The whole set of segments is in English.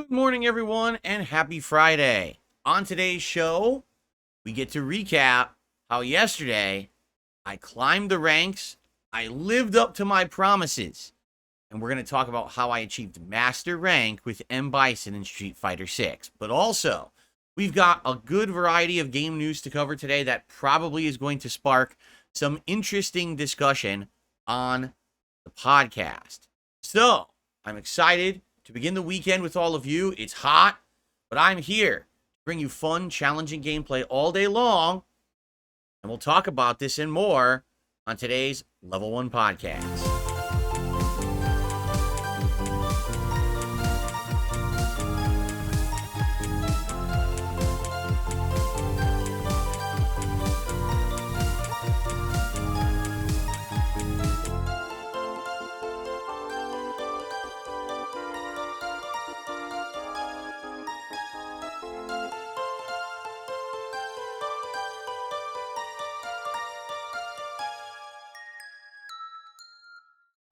Good morning, everyone, and happy Friday. On today's show, we get to recap how yesterday I climbed the ranks, I lived up to my promises, and we're going to talk about how I achieved master rank with M.Bison in Street Fighter 6. But also, we've got a good variety of game news to cover today that probably is going to spark some interesting discussion on the podcast. So, I'm excited to begin the weekend with all of you. It's hot, but I'm here to bring you fun, challenging gameplay all day long, and we'll talk about this and more on today's Level 1 podcast.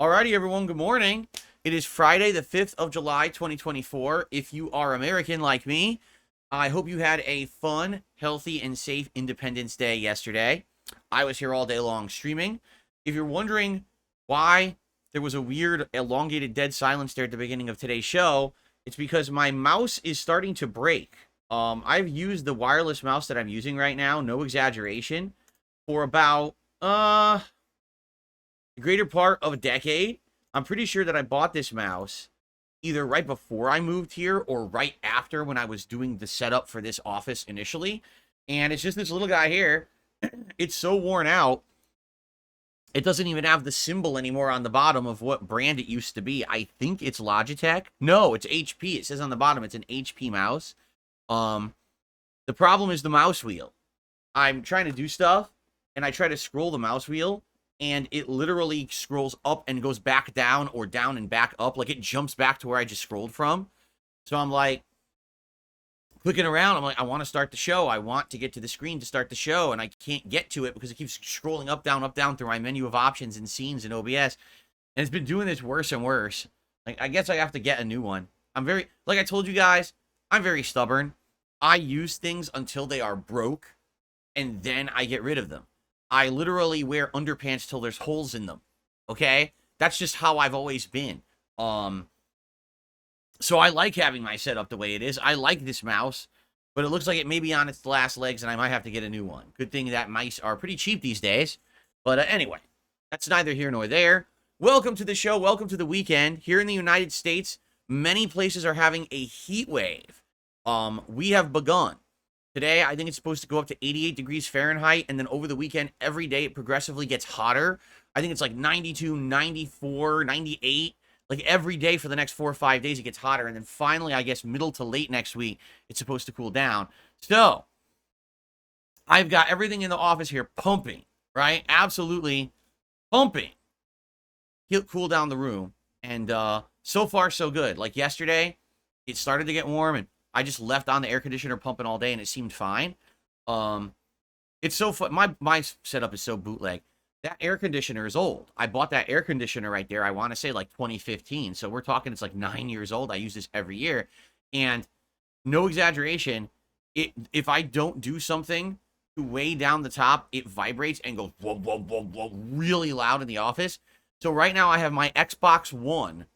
Alrighty, everyone, good morning. It is Friday, the 5th of July, 2024. If you are American like me, I hope you had a fun, healthy, and safe Independence Day yesterday. I was here all day long streaming. If you're wondering why there was a weird, elongated dead silence there at the beginning of today's show, it's because my mouse is starting to break. I've used the wireless mouse that I'm using right now, no exaggeration, for about, the greater part of a decade. I'm pretty sure that I bought this mouse either right before I moved here or right after when I was doing the setup for this office initially. And it's just this little guy here. It's so worn out. It doesn't even have the symbol anymore on the bottom of what brand it used to be. I think it's Logitech. No, it's HP. It says on the bottom it's an HP mouse. The problem is the mouse wheel. I'm trying to do stuff and I try to scroll the mouse wheel, and it literally scrolls up and goes back down or down and back up. Like, it jumps back to where I just scrolled from. So I'm like clicking around. I'm like, I want to start the show. I want to get to the screen to start the show, and I can't get to it because it keeps scrolling up, down through my menu of options and scenes in OBS. And it's been doing this worse and worse. Like, I guess I have to get a new one. Like I told you guys, I'm very stubborn. I use things until they are broke, and then I get rid of them. I literally wear underpants till there's holes in them. Okay? That's just how I've always been. So I like having my setup the way it is. I like this mouse, but it looks like it may be on its last legs and I might have to get a new one. Good thing that mice are pretty cheap these days. But anyway, that's neither here nor there. Welcome to the show. Welcome to the weekend. Here in the United States, many places are having a heat wave. We have begun. Today, I think it's supposed to go up to 88 degrees Fahrenheit, and then over the weekend, every day it progressively gets hotter. I think it's like 92, 94, 98. Like, every day for the next 4 or 5 days, it gets hotter. And then finally, I guess, middle to late next week, it's supposed to cool down. So, I've got everything in the office here pumping, right? Absolutely pumping. He'll cool down the room. And so far, so good. Like, yesterday, it started to get warm, and I just left on the air conditioner pumping all day, and it seemed fine. It's so fun. My setup is so bootleg. That air conditioner is old. I bought that air conditioner right there, I want to say, like 2015. So we're talking it's like 9 years old. I use this every year. And no exaggeration, if I don't do something to weigh down the top, it vibrates and goes whoa, whoa, whoa, whoa, really loud in the office. So right now I have my Xbox One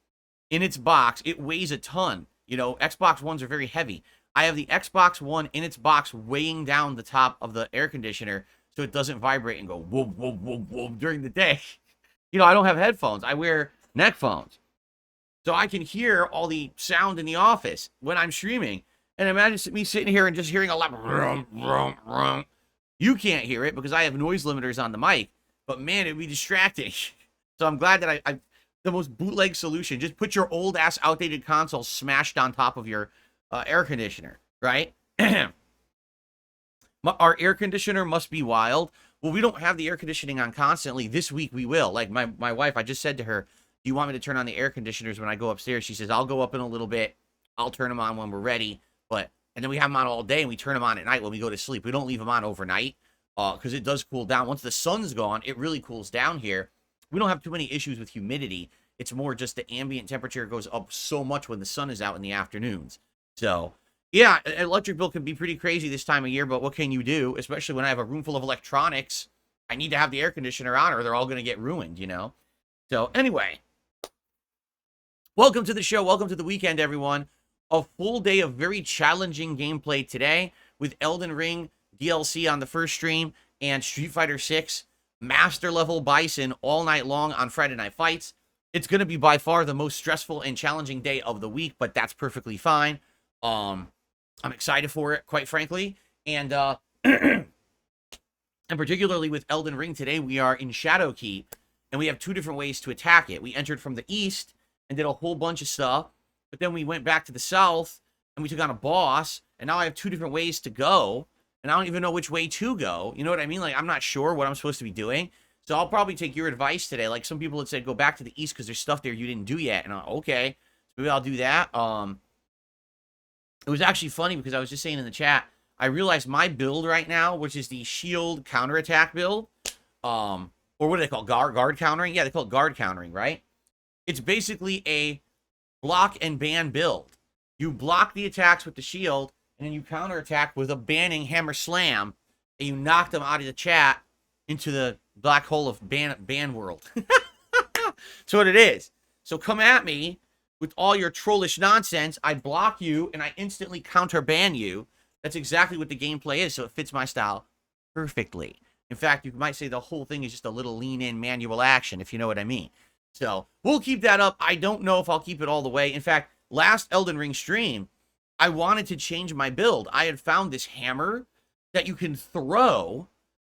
in its box. It weighs a ton. You know, Xbox Ones are very heavy. I have the Xbox One in its box weighing down the top of the air conditioner so it doesn't vibrate and go whoa, whoa, whoa, whoa during the day. You know, I don't have headphones. I wear neck phones. So I can hear all the sound in the office when I'm streaming. And imagine me sitting here and just hearing a lot of rum, rum, rum. You can't hear it because I have noise limiters on the mic. But man, it'd be distracting. So I'm glad that I the most bootleg solution. Just put your old ass outdated console smashed on top of your air conditioner, right? Our air conditioner must be wild. Well, we don't have the air conditioning on constantly. This week we will. Like my wife, I just said to her, do you want me to turn on the air conditioners when I go upstairs? She says, I'll go up in a little bit. I'll turn them on when we're ready. And then we have them on all day and we turn them on at night when we go to sleep. We don't leave them on overnight because it does cool down. Once the sun's gone, it really cools down here. We don't have too many issues with humidity. It's more just the ambient temperature goes up so much when the sun is out in the afternoons. So, yeah, electric bill can be pretty crazy this time of year, but what can you do? Especially when I have a room full of electronics. I need to have the air conditioner on or they're all going to get ruined, you know? So, anyway, welcome to the show. Welcome to the weekend, everyone. A full day of very challenging gameplay today with Elden Ring DLC on the first stream and Street Fighter 6 Master Level Bison all night long on Friday Night Fights. It's going to be by far the most stressful and challenging day of the week, but that's perfectly fine. I'm excited for it, quite frankly. And and particularly with Elden Ring today, we are in Shadowkeep, and we have two different ways to attack it. We entered from the east and did a whole bunch of stuff, but then we went back to the south, and we took on a boss, and now I have two different ways to go, and I don't even know which way to go. You know what I mean? Like, I'm not sure what I'm supposed to be doing. So I'll probably take your advice today. Like, some people had said, go back to the east because there's stuff there you didn't do yet. And okay, so maybe I'll do that. It was actually funny because I was just saying in the chat, I realized my build right now, which is the shield counterattack build, or what do they call it? Guard countering? Yeah, they call it guard countering, right? It's basically a block and ban build. You block the attacks with the shield, and then you counterattack with a banning hammer slam, and you knock them out of the chat into the black hole of ban world. That's what it is. So come at me with all your trollish nonsense. I block you, and I instantly counter ban you. That's exactly what the gameplay is, so it fits my style perfectly. In fact, you might say the whole thing is just a little lean-in manual action, if you know what I mean. So we'll keep that up. I don't know if I'll keep it all the way. In fact, last Elden Ring stream, I wanted to change my build. I had found this hammer that you can throw,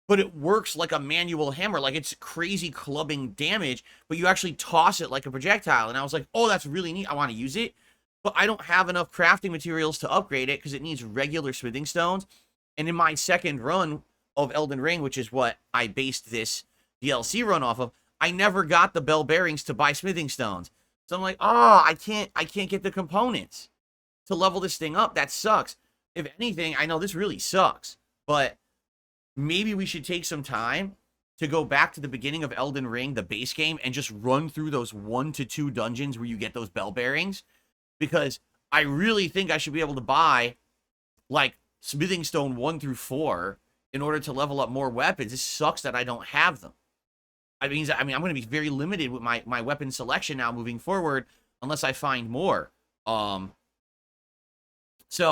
but it works like a manual hammer. Like, it's crazy clubbing damage, but you actually toss it like a projectile. And I was like, oh, that's really neat. I want to use it. But I don't have enough crafting materials to upgrade it because it needs regular smithing stones. And in my second run of Elden Ring, which is what I based this DLC run off of, I never got the bell bearings to buy smithing stones. So I'm like, oh, I can't get the components to level this thing up. That sucks. If anything, I know this really sucks, but maybe we should take some time to go back to the beginning of Elden Ring, the base game, and just run through those 1 to 2 dungeons where you get those bell bearings. Because I really think I should be able to buy, like, smithing stone 1 through 4 in order to level up more weapons. It sucks that I don't have them. I mean, I'm going to be very limited with my weapon selection now moving forward unless I find more. So,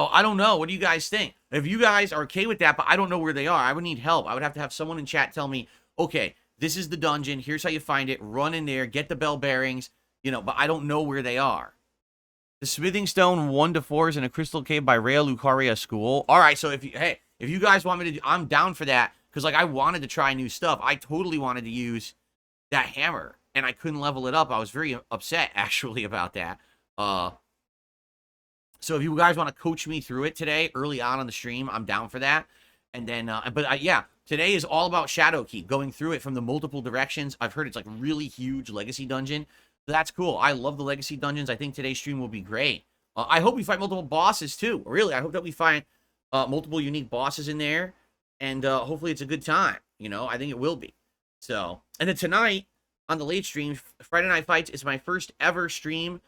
I don't know. What do you guys think? If you guys are okay with that, but I don't know where they are, I would need help. I would have to have someone in chat tell me, okay, this is the dungeon. Here's how you find it. Run in there. Get the bell bearings. You know, but I don't know where they are. The smithing stone 1 to 4 is in a crystal cave by Rhea Lucaria School. All right, so if you guys want me to do, I'm down for that. Because, like, I wanted to try new stuff. I totally wanted to use that hammer. And I couldn't level it up. I was very upset, actually, about that. So if you guys want to coach me through it today, early on the stream, I'm down for that. And then, yeah, today is all about Shadowkeep, going through it from the multiple directions. I've heard it's like really huge legacy dungeon. So that's cool. I love the legacy dungeons. I think today's stream will be great. I hope we find multiple bosses too. Really, I hope that we find multiple unique bosses in there. And hopefully it's a good time. You know, I think it will be. So, and then tonight on the late stream, Friday Night Fights is my first ever stream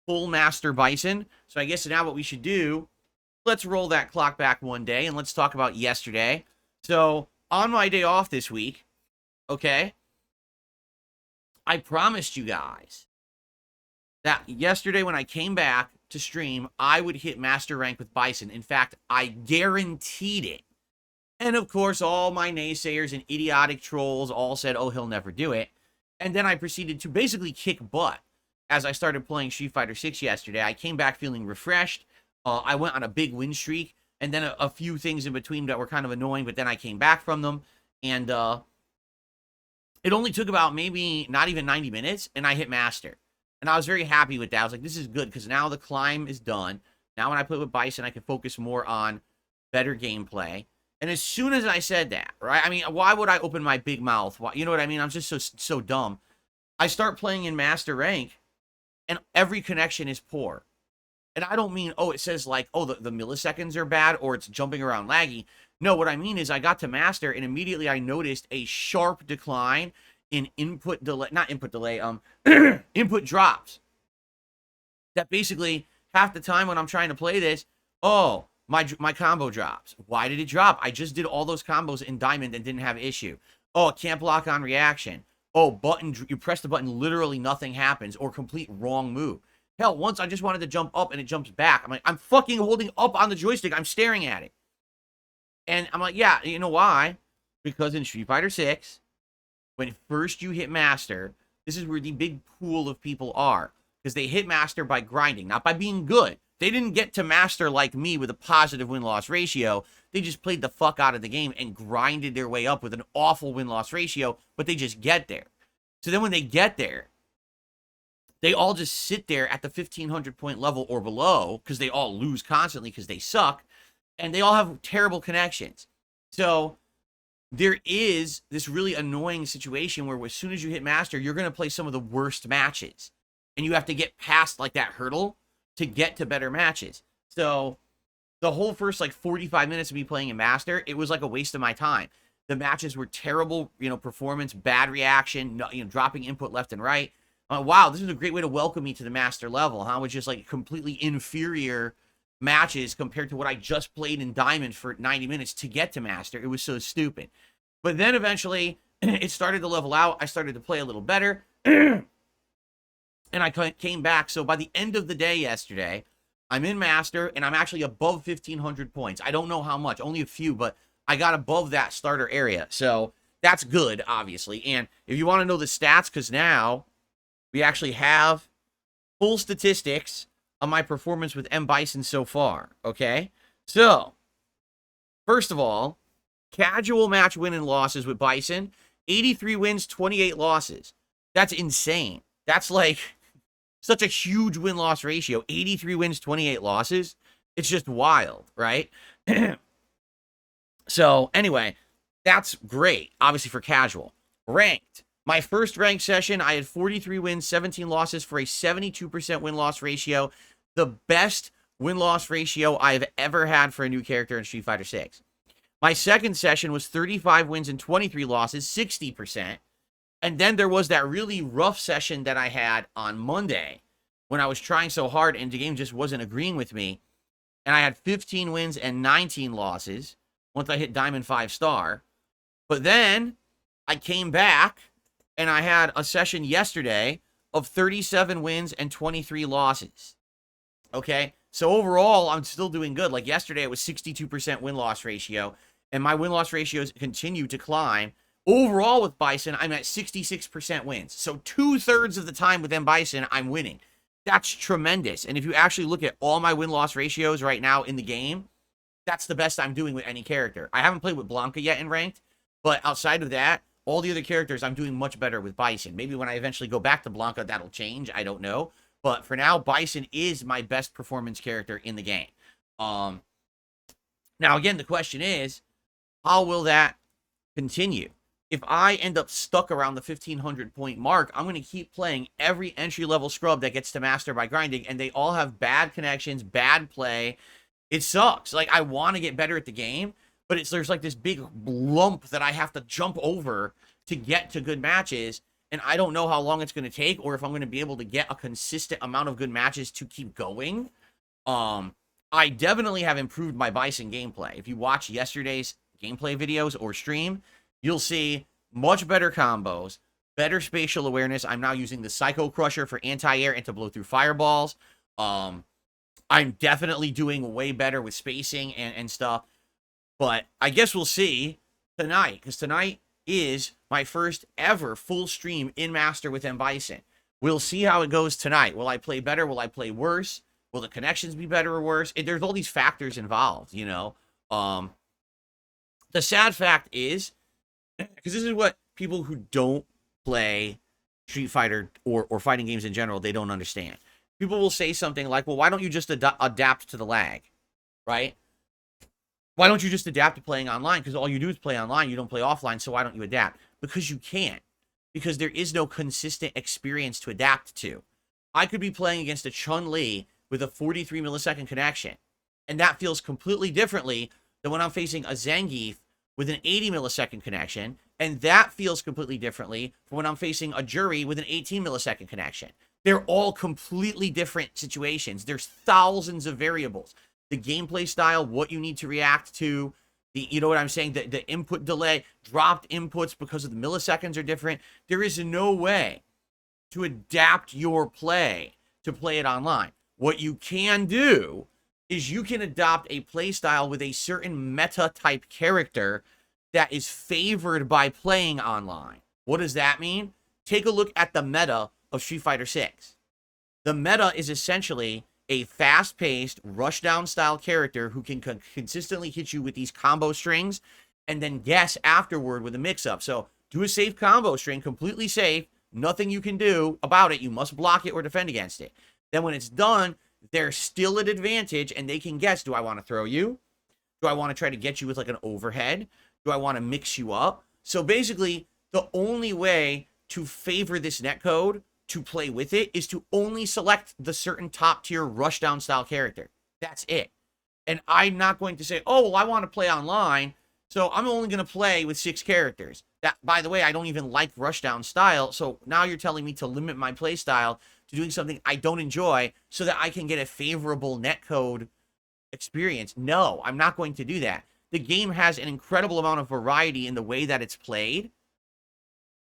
full Master Bison. So I guess now what we should do, let's roll that clock back one day and let's talk about yesterday. So on my day off this week, okay, I promised you guys that yesterday when I came back to stream, I would hit Master Rank with Bison. In fact, I guaranteed it. And of course, all my naysayers and idiotic trolls all said, oh, he'll never do it. And then I proceeded to basically kick butt as I started playing Street Fighter 6 yesterday. I came back feeling refreshed. I went on a big win streak. And then a few things in between that were kind of annoying, but then I came back from them. And it only took about maybe not even 90 minutes, and I hit Master. And I was very happy with that. I was like, this is good, because now the climb is done. Now when I play with Bison, I can focus more on better gameplay. And as soon as I said that, right? I mean, why would I open my big mouth? Why, you know what I mean? I'm just so dumb. I start playing in Master Rank, and every connection is poor. And I don't mean, oh, it says like, oh, the milliseconds are bad, or it's jumping around laggy. No, what I mean is I got to Master, and immediately I noticed a sharp decline in input delay, not input delay, input drops. That basically, half the time when I'm trying to play this, Oh, my combo drops. Why did it drop? I just did all those combos in Diamond and didn't have issue. Oh, it can't block on reaction. Oh, you press the button, literally nothing happens, or complete wrong move. Hell, once I just wanted to jump up and it jumps back. I'm like, I'm fucking holding up on the joystick. I'm staring at it. And I'm like, yeah, you know why? Because in Street Fighter 6, when first you hit Master, this is where the big pool of people are. Because they hit Master by grinding, not by being good. They didn't get to Master like me with a positive win-loss ratio. They just played the fuck out of the game and grinded their way up with an awful win-loss ratio, but they just get there. So then when they get there, they all just sit there at the 1,500 point level or below because they all lose constantly because they suck, and they all have terrible connections. So there is this really annoying situation where as soon as you hit Master, you're going to play some of the worst matches, and you have to get past like that hurdle to get to better matches. So the whole first like 45 minutes of me playing in Master, it was like a waste of my time. The matches were terrible, performance, bad reaction, dropping input left and right. Wow, this is a great way to welcome me to the Master level, huh? With just like completely inferior matches compared to what I just played in Diamond for 90 minutes to get to Master. It was so stupid. But then eventually it started to level out. I started to play a little better. And I came back. So by the end of the day yesterday, I'm in Master and I'm actually above 1,500 points. I don't know how much, only a few, but I got above that starter area. So that's good, obviously. And if you want to know the stats, because now we actually have full statistics on my performance with M.Bison so far, okay? So, first of all, casual match win and losses with Bison, 83 wins, 28 losses. That's insane. That's like such a huge win-loss ratio. 83 wins, 28 losses. It's just wild, right? So, anyway, that's great, obviously, for casual. Ranked. My first ranked session, I had 43 wins, 17 losses for a 72% win-loss ratio. The best win-loss ratio I've ever had for a new character in Street Fighter 6. My second session was 35 wins and 23 losses, 60%. And then there was that really rough session that I had on Monday when I was trying so hard and the game just wasn't agreeing with me. And I had 15 wins and 19 losses once I hit Diamond 5-star. But then I came back and I had a session yesterday of 37 wins and 23 losses. Okay? So overall, I'm still doing good. Like yesterday, it was 62% win-loss ratio, and my win-loss ratios continue to climb. Overall with Bison, I'm at 66% wins. So 2/3 of the time with M.Bison, I'm winning. That's tremendous. And if you actually look at all my win-loss ratios right now in the game, that's the best I'm doing with any character. I haven't played with Blanca yet in ranked, but outside of that, all the other characters, I'm doing much better with Bison. Maybe when I eventually go back to Blanca, that'll change. I don't know. But for now, Bison is my best performance character in the game. Now, again, the question is, how will that continue? If I end up stuck around the 1,500 point mark, I'm going to keep playing every entry-level scrub that gets to Master by grinding, and they all have bad connections, bad play. It sucks. Like, I want to get better at the game, but there's like this big lump that I have to jump over to get to good matches, and I don't know how long it's going to take or if I'm going to be able to get a consistent amount of good matches to keep going. I definitely have improved my Bison gameplay. If you watch yesterday's gameplay videos or stream, you'll see much better combos, better spatial awareness. I'm now using the Psycho Crusher for anti-air and to blow through fireballs. I'm definitely doing way better with spacing and stuff. But I guess we'll see tonight, because tonight is my first ever full stream in Master with M.Bison. We'll see how it goes tonight. Will I play better? Will I play worse? Will the connections be better or worse? There's all these factors involved, you know. The sad fact is, because this is what people who don't play Street Fighter or fighting games in general, they don't understand. People will say something like, well, why don't you just adapt to the lag, right? Why don't you just adapt to playing online? Because all you do is play online. You don't play offline, so why don't you adapt? Because you can't. Because there is no consistent experience to adapt to. I could be playing against a Chun-Li with a 43 millisecond connection, and that feels completely differently than when I'm facing a Zangief with an 80 millisecond connection, and that feels completely differently from when I'm facing a Jury with an 18 millisecond connection. They're all completely different situations. There's thousands of variables. the gameplay style, what you need to react to, you know what I'm saying? The input delay, dropped inputs because of the milliseconds are different. There is no way to adapt your play to play it online. What you can do is you can adopt a play style with a certain meta type character that is favored by playing online. What does that mean? Take a look at the meta of Street Fighter 6. The meta is essentially a fast-paced, rushdown style character who can consistently hit you with these combo strings and then guess afterward with a mix-up. So do a safe combo string, completely safe, nothing you can do about it. You must block it or defend against it. Then when it's done, they're still at advantage and they can guess, do I want to throw you? Do I want to try to get you with like an overhead? Do I want to mix you up? So basically, the only way to favor this netcode to play with it is to only select the certain top tier rushdown style character. That's it. And I'm not going to say, oh, well, I want to play online, so I'm only going to play with 6 characters. That, by the way, I don't even like rushdown style, so now you're telling me to limit my play style to doing something I don't enjoy so that I can get a favorable netcode experience. No, I'm not going to do that. The game has an incredible amount of variety in the way that it's played.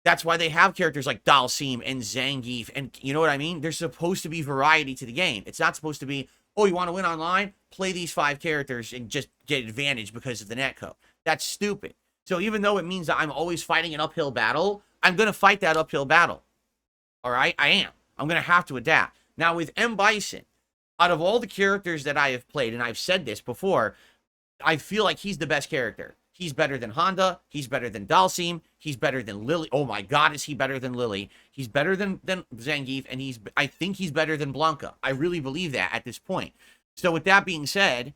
That's why they have characters like Dalsim and Zangief, and you know what I mean? There's supposed to be variety to the game. It's not supposed to be, oh, you want to win online? Play these 5 characters and just get advantage because of the netcode. That's stupid. So even though it means that I'm always fighting an uphill battle, I'm going to fight that uphill battle. All right? I am. I'm going to have to adapt. Now with M.Bison, out of all the characters that I have played, and I've said this before, I feel like he's the best character. He's better than Honda. He's better than Dalsim. He's better than Lily. Oh my God, is he better than Lily? He's better than Zangief, and I think he's better than Blanca. I really believe that at this point. So with that being said,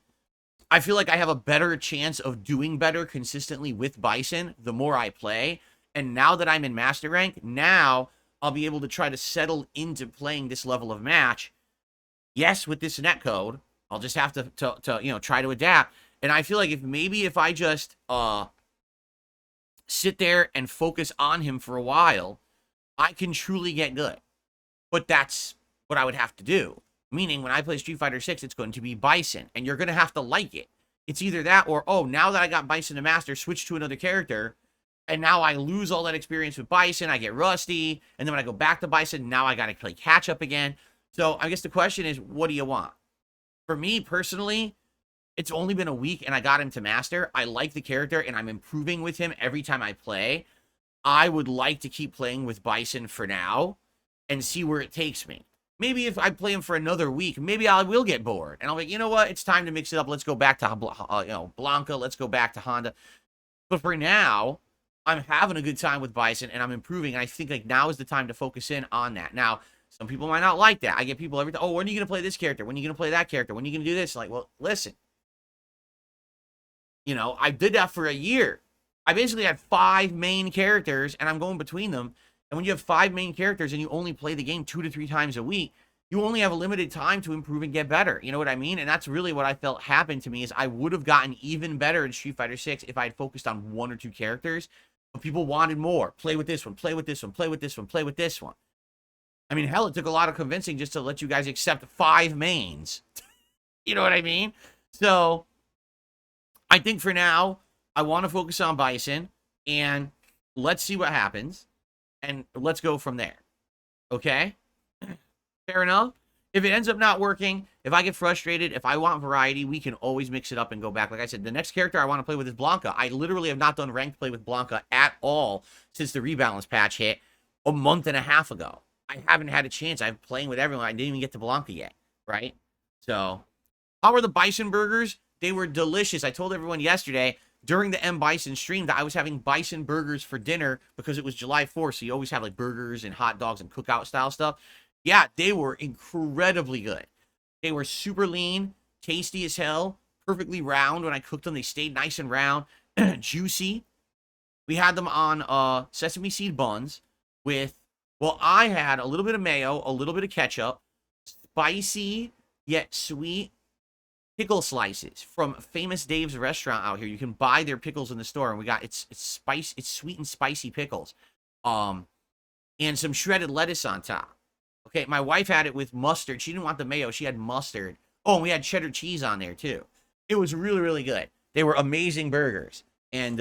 I feel like I have a better chance of doing better consistently with Bison the more I play. And now that I'm in Master Rank, now I'll be able to try to settle into playing this level of match. Yes, with this netcode, I'll just have to you know, try to adapt. And I feel like if I just sit there and focus on him for a while, I can truly get good. But that's what I would have to do. Meaning, when I play Street Fighter 6, it's going to be Bison, and you're going to have to like it. It's either that or, oh, now that I got Bison to master, switch to another character, and now I lose all that experience with Bison, I get rusty, and then when I go back to Bison, now I got to play catch-up again. So I guess the question is, what do you want? For me, personally, it's only been a week and I got him to master. I like the character and I'm improving with him every time I play. I would like to keep playing with Bison for now and see where it takes me. Maybe if I play him for another week, maybe I will get bored. And I'll be like, you know what? It's time to mix it up. Let's go back to Blanca. Let's go back to Honda. But for now, I'm having a good time with Bison and I'm improving. And I think like now is the time to focus in on that. Now, some people might not like that. I get people every time, oh, when are you going to play this character? When are you going to play that character? When are you going to do this? Like, well, listen. You know, I did that for a year. I basically had 5 main characters, and I'm going between them. And when you have 5 main characters and you only play the game 2 to 3 times a week, you only have a limited time to improve and get better. You know what I mean? And that's really what I felt happened to me is I would have gotten even better in Street Fighter 6 if I had focused on 1 or 2 characters. But people wanted more. Play with this one, play with this one, play with this one, play with this one. I mean, hell, it took a lot of convincing just to let you guys accept 5 mains. You know what I mean? So I think for now, I want to focus on Bison, and let's see what happens, and let's go from there. Okay? Fair enough? If it ends up not working, if I get frustrated, if I want variety, we can always mix it up and go back. Like I said, the next character I want to play with is Blanca. I literally have not done ranked play with Blanca at all since the rebalance patch hit a month and a half ago. I haven't had a chance. I'm playing with everyone. I didn't even get to Blanca yet, right? So, how are the Bison Burgers? They were delicious. I told everyone yesterday during the M.Bison stream that I was having Bison Burgers for dinner because it was July 4th, so you always have like burgers and hot dogs and cookout style stuff. Yeah, they were incredibly good. They were super lean, tasty as hell, perfectly round when I cooked them. They stayed nice and round, juicy. We had them on sesame seed buns with, well, I had a little bit of mayo, a little bit of ketchup, spicy yet sweet pickle slices from Famous Dave's restaurant out here. You can buy their pickles in the store, and we got it's sweet and spicy pickles, and some shredded lettuce on top. Okay, my wife had it with mustard. She didn't want the mayo. She had mustard. Oh, and we had cheddar cheese on there too. It was really, really good. They were amazing burgers. And,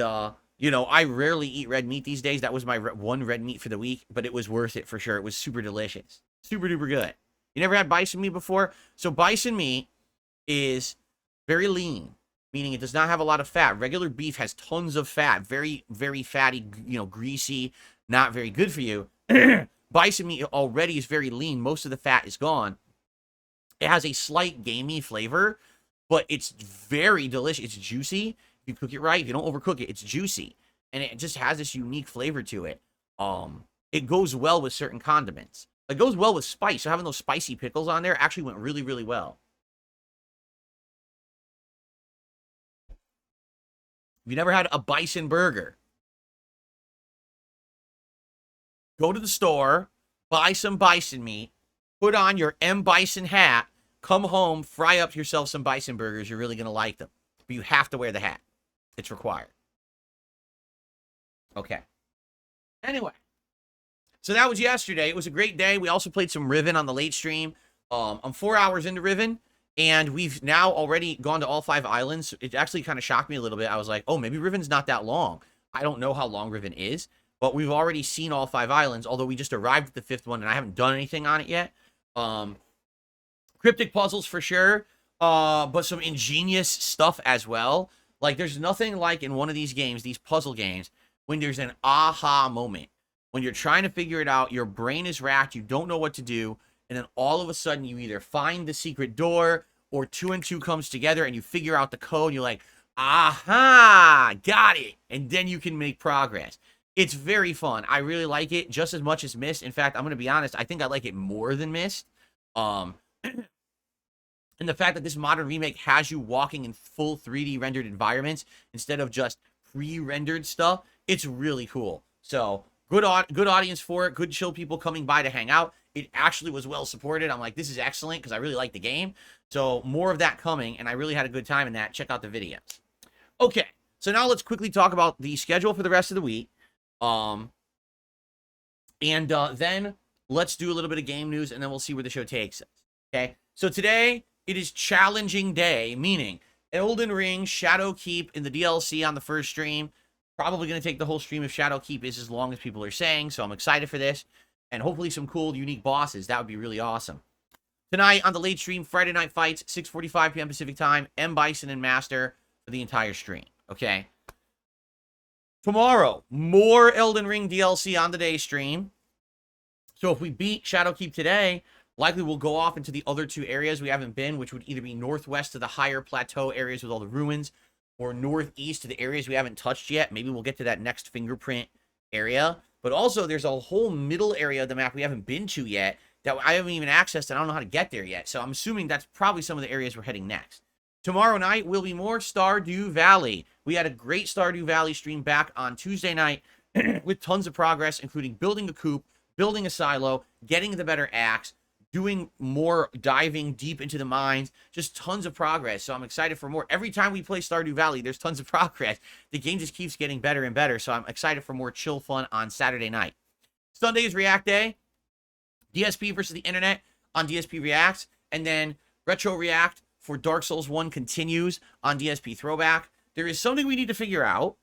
you know, I rarely eat red meat these days. That was my one red meat for the week, but it was worth it for sure. It was super delicious. Super duper good. You never had bison meat before? So bison meat is very lean, meaning it does not have a lot of fat. Regular beef has tons of fat, very, very fatty, you know, greasy, not very good for you. Bison meat already is very lean. Most of the fat is gone. It has a slight gamey flavor, but it's very delicious. It's juicy. If you cook it right, if you don't overcook it, it's juicy. And it just has this unique flavor to it. It goes well with certain condiments. It goes well with spice. So having those spicy pickles on there actually went really, really well. If you never had a bison burger, go to the store, buy some bison meat, put on your M.Bison hat, come home, fry up yourself some bison burgers. You're really going to like them. But you have to wear the hat. It's required. Okay. Anyway. So that was yesterday. It was a great day. We also played some Riven on the late stream. I'm 4 hours into Riven, and we've now already gone to all 5 islands. It actually kind of shocked me a little bit. I was like, oh, maybe Riven's not that long. I don't know how long Riven is, but we've already seen all 5 islands, although we just arrived at the 5th one, and I haven't done anything on it yet. Cryptic puzzles for sure, but some ingenious stuff as well. Like, there's nothing like in one of these games, these puzzle games, when there's an aha moment. When you're trying to figure it out, your brain is racked, you don't know what to do, and then all of a sudden you either find the secret door or 2 and 2 comes together and you figure out the code, and you're like, aha, got it, and then you can make progress. It's very fun. I really like it just as much as Myst. In fact, I'm going to be honest, I think I like it more than Myst. And the fact that this modern remake has you walking in full 3D rendered environments instead of just pre-rendered stuff, it's really cool. So, good audience for it. Good chill people coming by to hang out. It actually was well supported. I'm like, this is excellent because I really like the game. So, more of that coming, and I really had a good time in that. Check out the videos. Okay, so now let's quickly talk about the schedule for the rest of the week. Then let's do a little bit of game news, and then we'll see where the show takes us. Okay, so today it is challenging day, meaning Elden Ring, Shadowkeep in the DLC on the first stream. Probably going to take the whole stream if Shadowkeep is as long as people are saying, so I'm excited for this. And hopefully some cool, unique bosses. That would be really awesome. Tonight on the late stream, Friday Night Fights, 6:45 p.m. Pacific Time, M.Bison and Master for the entire stream. Okay? Tomorrow, more Elden Ring DLC on the day stream. So if we beat Shadowkeep today, likely we'll go off into the other 2 areas we haven't been, which would either be northwest to the higher plateau areas with all the ruins, or northeast to the areas we haven't touched yet. Maybe we'll get to that next fingerprint area. But also, there's a whole middle area of the map we haven't been to yet that I haven't even accessed, and I don't know how to get there yet. So I'm assuming that's probably some of the areas we're heading next. Tomorrow night will be more Stardew Valley. We had a great Stardew Valley stream back on Tuesday night with tons of progress, including building a coop, building a silo, getting the better axe, doing more diving deep into the mines, just tons of progress. So I'm excited for more. Every time we play Stardew Valley, there's tons of progress. The game just keeps getting better and better. So I'm excited for more chill fun on Saturday night. Sunday is React Day. DSP versus the internet on DSP Reacts. And then Retro React for Dark Souls 1 continues on DSP Throwback. There is something we need to figure out.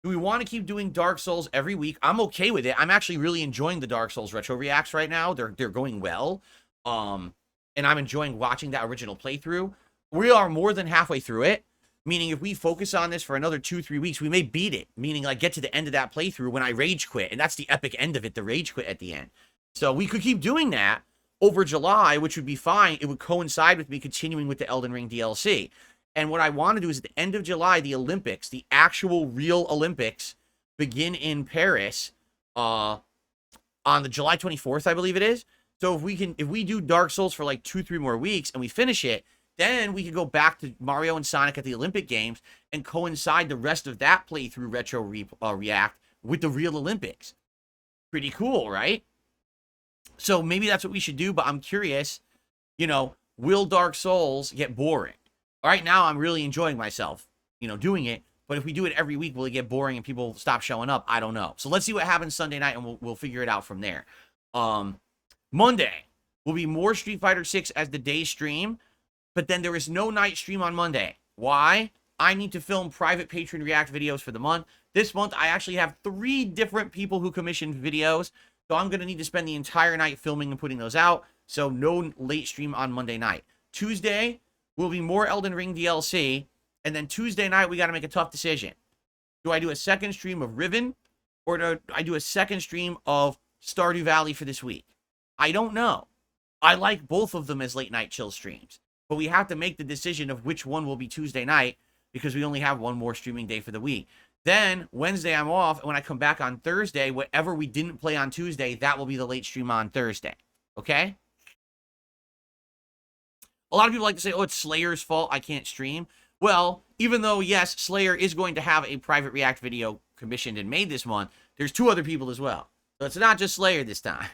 Do we want to keep doing Dark Souls every week? I'm okay with it. I'm actually really enjoying the Dark Souls Retro Reacts right now. They're going well. And I'm enjoying watching that original playthrough. We are more than halfway through it, meaning if we focus on this for another 2-3 weeks, we may beat it, meaning like get to the end of that playthrough when I rage quit, and that's the epic end of it, the rage quit at the end. So we could keep doing that over July, which would be fine. It would coincide with me continuing with the Elden Ring DLC. And what I want to do is at the end of July, the Olympics, the actual real Olympics, begin in Paris on the July 24th, I believe it is. So if we do Dark Souls for like 2-3 more weeks and we finish it, then we can go back to Mario and Sonic at the Olympic Games and coincide the rest of that playthrough Retro React with the real Olympics. Pretty cool, right? So maybe that's what we should do, but I'm curious, you know, will Dark Souls get boring? Right now, I'm really enjoying myself, you know, doing it. But if we do it every week, will it get boring and people stop showing up? I don't know. So let's see what happens Sunday night, and we'll figure it out from there. Monday will be more Street Fighter 6 as the day stream. but then there is no night stream on Monday. Why? I need to film private Patron React videos for the month. This month, I actually have 3 different people who commissioned videos, so I'm going to need to spend the entire night filming and putting those out, so no late stream on Monday night. Tuesday will be more Elden Ring DLC, and then Tuesday night, we got to make a tough decision. Do I do a second stream of Riven, or do I do a second stream of Stardew Valley for this week? I don't know. I like both of them as late night chill streams, but we have to make the decision of which one will be Tuesday night, because we only have one more streaming day for the week. Then, Wednesday I'm off, and when I come back on Thursday, whatever we didn't play on Tuesday, that will be the late stream on Thursday. Okay? A lot of people like to say, oh, it's Slayer's fault I can't stream. Well, even though, yes, Slayer is going to have a private React video commissioned and made this month, there's 2 other people as well. So it's not just Slayer this time.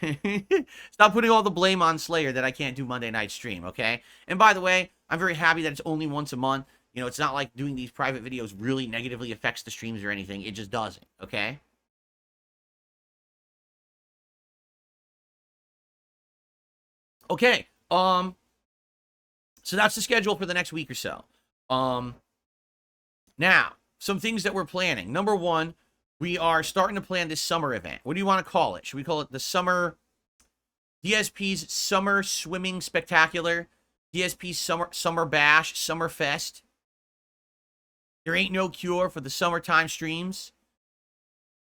Stop putting all the blame on Slayer that I can't do Monday night stream, okay? And by the way, I'm very happy that it's only once a month. You know, it's not like doing these private videos really negatively affects the streams or anything. It just doesn't, okay? Okay, so that's the schedule for the next week or so. Now, some things that we're planning. Number 1, we are starting to plan this summer event. What do you want to call it? Should we call it the summer, DSP's Summer Swimming Spectacular, DSP's Summer Bash, Summer Fest? There ain't no cure for the summertime streams.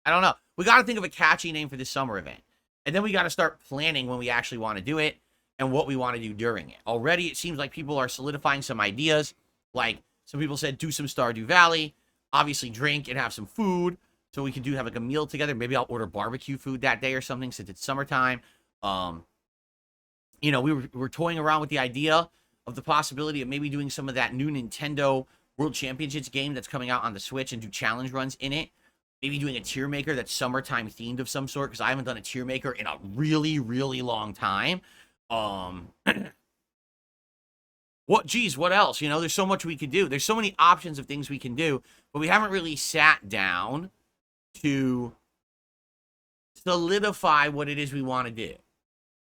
I don't know. We got to think of a catchy name for this summer event. And then we got to start planning when we actually want to do it and what we want to do during it. Already, it seems like people are solidifying some ideas. Like, some people said, do some Stardew Valley. Obviously, drink and have some food. So we can have like a meal together. Maybe I'll order barbecue food that day or something since it's summertime. You know, we were toying around with the idea of the possibility of maybe doing some of that new Nintendo World Championships game that's coming out on the Switch and do challenge runs in it. Maybe doing a tier maker that's summertime themed of some sort, because I haven't done a tier maker in a really, really long time. What else? You know, there's so much we could do. There's so many options of things we can do, but we haven't really sat down to solidify what it is we want to do.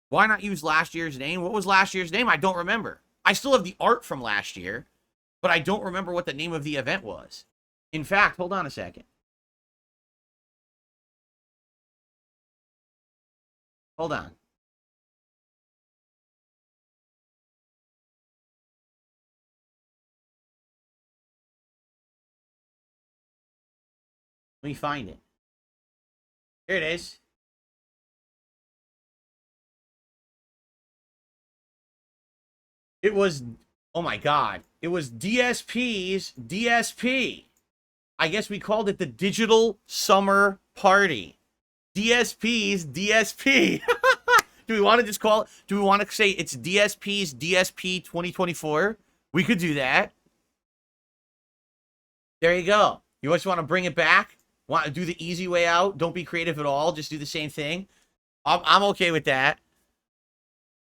Why not use last year's name? What was last year's name? I don't remember. I still have the art from last year, but I don't remember what the name of the event was. In fact, hold on a second. Hold on. Let me find it. Here it is. It was, oh my God. It was DSP's DSP. I guess we called it the Digital Summer Party. DSP's DSP. Do we want to just call it, do we want to say it's DSP's DSP 2024? We could do that. There you go. You just want to bring it back? Want to do the easy way out? Don't be creative at all. Just do the same thing. I'm okay with that.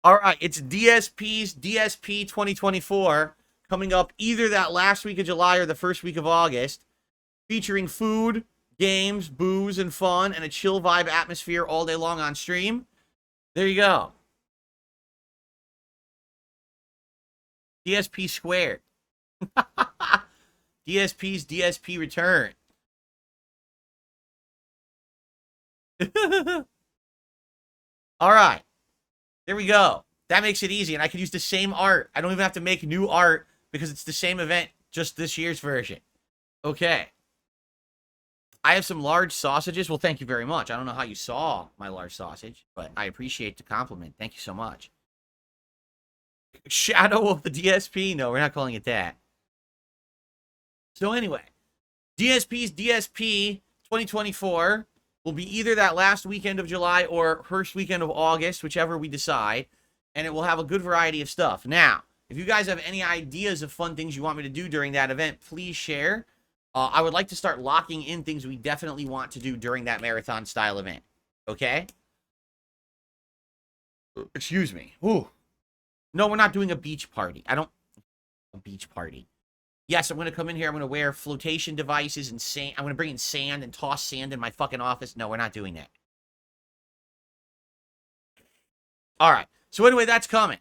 All right, it's DSP's DSP 2024 coming up either that last week of July or the first week of August, featuring food, games, booze, and fun, and a chill vibe atmosphere all day long on stream. There you go. DSP squared. DSP's DSP return. All right. There we go. That makes it easy, and I can use the same art. I don't even have to make new art because it's the same event, just this year's version. Okay. I have some large sausages. Well, thank you very much. I don't know how you saw my large sausage, but I appreciate the compliment. Thank you so much. Shadow of the DSP? No, we're not calling it that. So anyway, DSP's DSP 2024 will be either that last weekend of July or first weekend of August, whichever we decide, and it will have a good variety of stuff. Now, if you guys have any ideas of fun things you want me to do during that event, please share. I would like to start locking in things we definitely want to do during that marathon-style event. Okay? Excuse me. Ooh. No, we're not doing a beach party. A beach party. Yes, I'm going to come in here. I'm going to wear flotation devices and sand. I'm going to bring in sand and toss sand in my fucking office. No, we're not doing that. All right. So anyway, that's coming.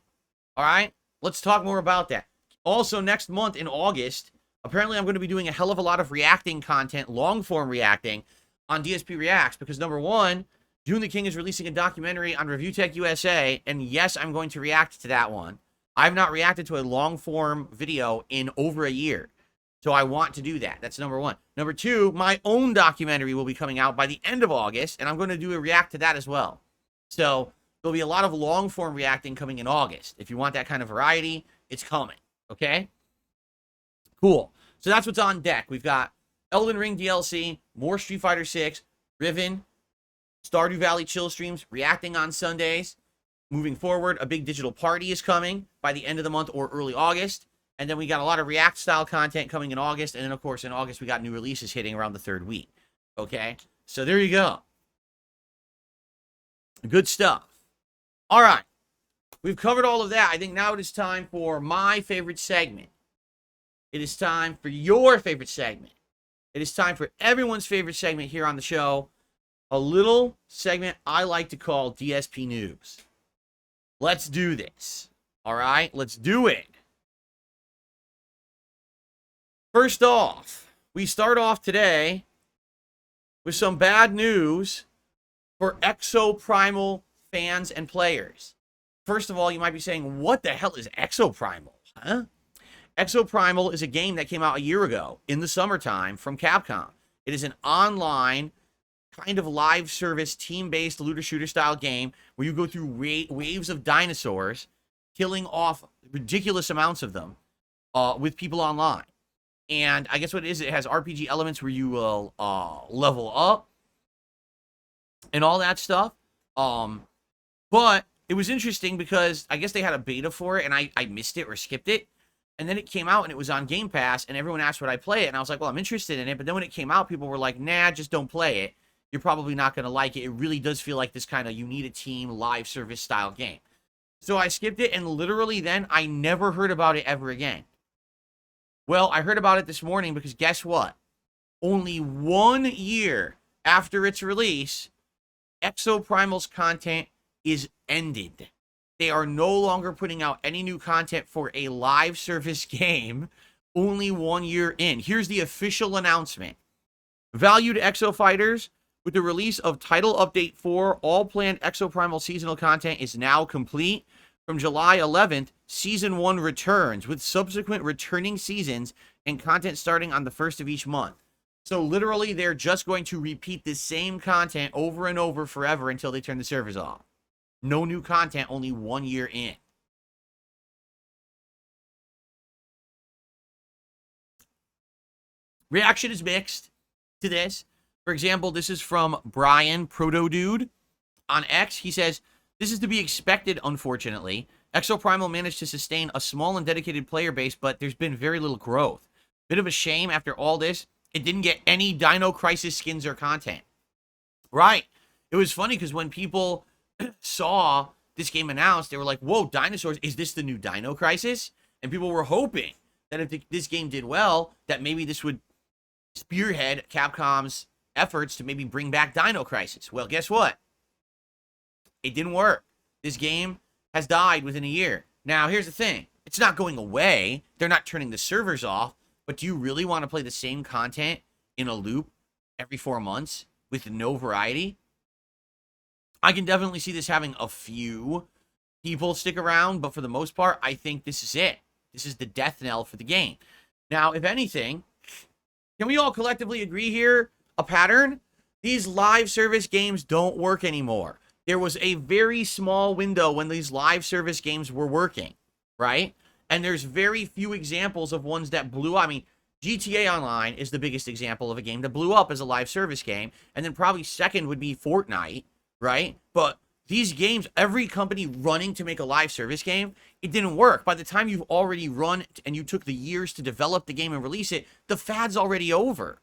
All right? Let's talk more about that. Also, next month in August, apparently I'm going to be doing a hell of a lot of reacting content, long-form reacting, on DSP Reacts, because number one, June the King is releasing a documentary on Review Tech USA, and yes, I'm going to react to that one. I've not reacted to a long-form video in over a year, so I want to do that. That's number one. Number two, my own documentary will be coming out by the end of August, and I'm going to do a react to that as well. So there'll be a lot of long-form reacting coming in August. If you want that kind of variety, it's coming, okay? Cool. So that's what's on deck. We've got Elden Ring DLC, more Street Fighter 6, Riven, Stardew Valley chill streams, reacting on Sundays. Moving forward, a big digital party is coming by the end of the month or early August. And then we got a lot of React-style content coming in August. And then, of course, in August, we got new releases hitting around the third week. Okay? So there you go. Good stuff. All right. We've covered all of that. I think now it is time for my favorite segment. It is time for your favorite segment. It is time for everyone's favorite segment here on the show. A little segment I like to call DSP News. Let's do this. All right? Let's do it. First off, we start off today with some bad news for Primal fans and players. First of all, you might be saying, what the hell is Primal? Huh? Primal is a game that came out a year ago in the summertime from Capcom. It is an online kind of live service team-based looter shooter style game where you go through waves of dinosaurs, killing off ridiculous amounts of them with people online. And I guess what it is, it has RPG elements where you will level up and all that stuff. But it was interesting because I guess they had a beta for it and I missed it or skipped it. And then it came out and it was on Game Pass and everyone asked would I play it. And I was like, well, I'm interested in it. But then when it came out, people were like, nah, just don't play it. You're probably not going to like it. It really does feel like this kind of you need a team live service style game. So I skipped it and literally then I never heard about it ever again. Well, I heard about it this morning because guess what? Only 1 year after its release, Primal's content is ended. They are no longer putting out any new content for a live service game only 1 year in. Here's the official announcement. Valued Exo Fighters, with the release of Title Update 4, all planned Primal seasonal content is now complete. From July 11th, Season 1 returns, with subsequent returning seasons and content starting on the 1st of each month. So literally, they're just going to repeat the same content over and over forever until they turn the servers off. No new content, only 1 year in. Reaction is mixed to this. For example, this is from Brian Proto Dude on X. He says, this is to be expected, unfortunately. Primal managed to sustain a small and dedicated player base, but there's been very little growth. Bit of a shame after all this, it didn't get any Dino Crisis skins or content. Right. It was funny because when people saw this game announced, they were like, whoa, dinosaurs, is this the new Dino Crisis? And people were hoping that if this game did well, that maybe this would spearhead Capcom's efforts to maybe bring back Dino Crisis. Well, guess what? It didn't work. This game has died within a year. Now, here's the thing. It's not going away. They're not turning the servers off. But do you really want to play the same content in a loop every 4 months with no variety? I can definitely see this having a few people stick around, but for the most part, I think this is it. This is the death knell for the game. Now, if anything, can we all collectively agree here? A pattern? These live service games don't work anymore. There was a very small window when these live service games were working, right? And there's very few examples of ones that blew up. I mean, GTA Online is the biggest example of a game that blew up as a live service game. And then probably second would be Fortnite, right? But these games, every company running to make a live service game, it didn't work. By the time you've already run and you took the years to develop the game and release it, the fad's already over.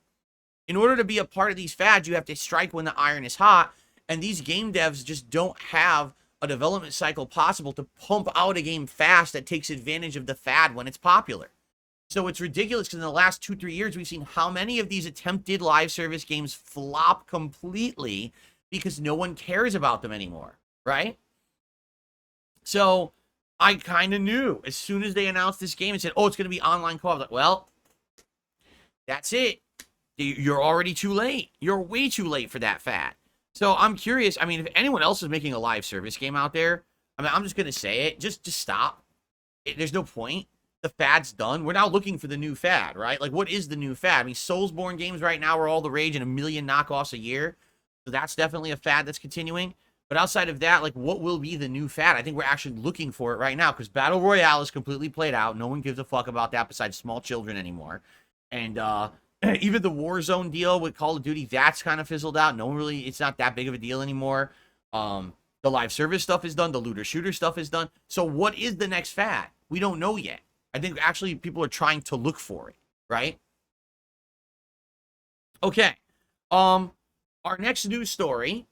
In order to be a part of these fads, you have to strike when the iron is hot. And these game devs just don't have a development cycle possible to pump out a game fast that takes advantage of the fad when it's popular. So it's ridiculous because in the last 2-3 years, we've seen how many of these attempted live service games flop completely because no one cares about them anymore, right? So I kind of knew as soon as they announced this game and said, oh, it's going to be online co-op. Like, well, that's it. You're already too late. You're way too late for that fad. So I'm curious. I mean, if anyone else is making a live service game out there, I mean, I'm just going to say it. Just stop. There's no point. The fad's done. We're now looking for the new fad, right? Like, what is the new fad? I mean, Soulsborne games right now are all the rage and a million knockoffs a year. So that's definitely a fad that's continuing. But outside of that, like, what will be the new fad? I think we're actually looking for it right now because Battle Royale is completely played out. No one gives a fuck about that besides small children anymore. And even the Warzone deal with Call of Duty, that's kind of fizzled out. No one really, it's not that big of a deal anymore. The live service stuff is done. The looter shooter stuff is done. So what is the next fad? We don't know yet. I think actually people are trying to look for it, right? Okay. Our next news story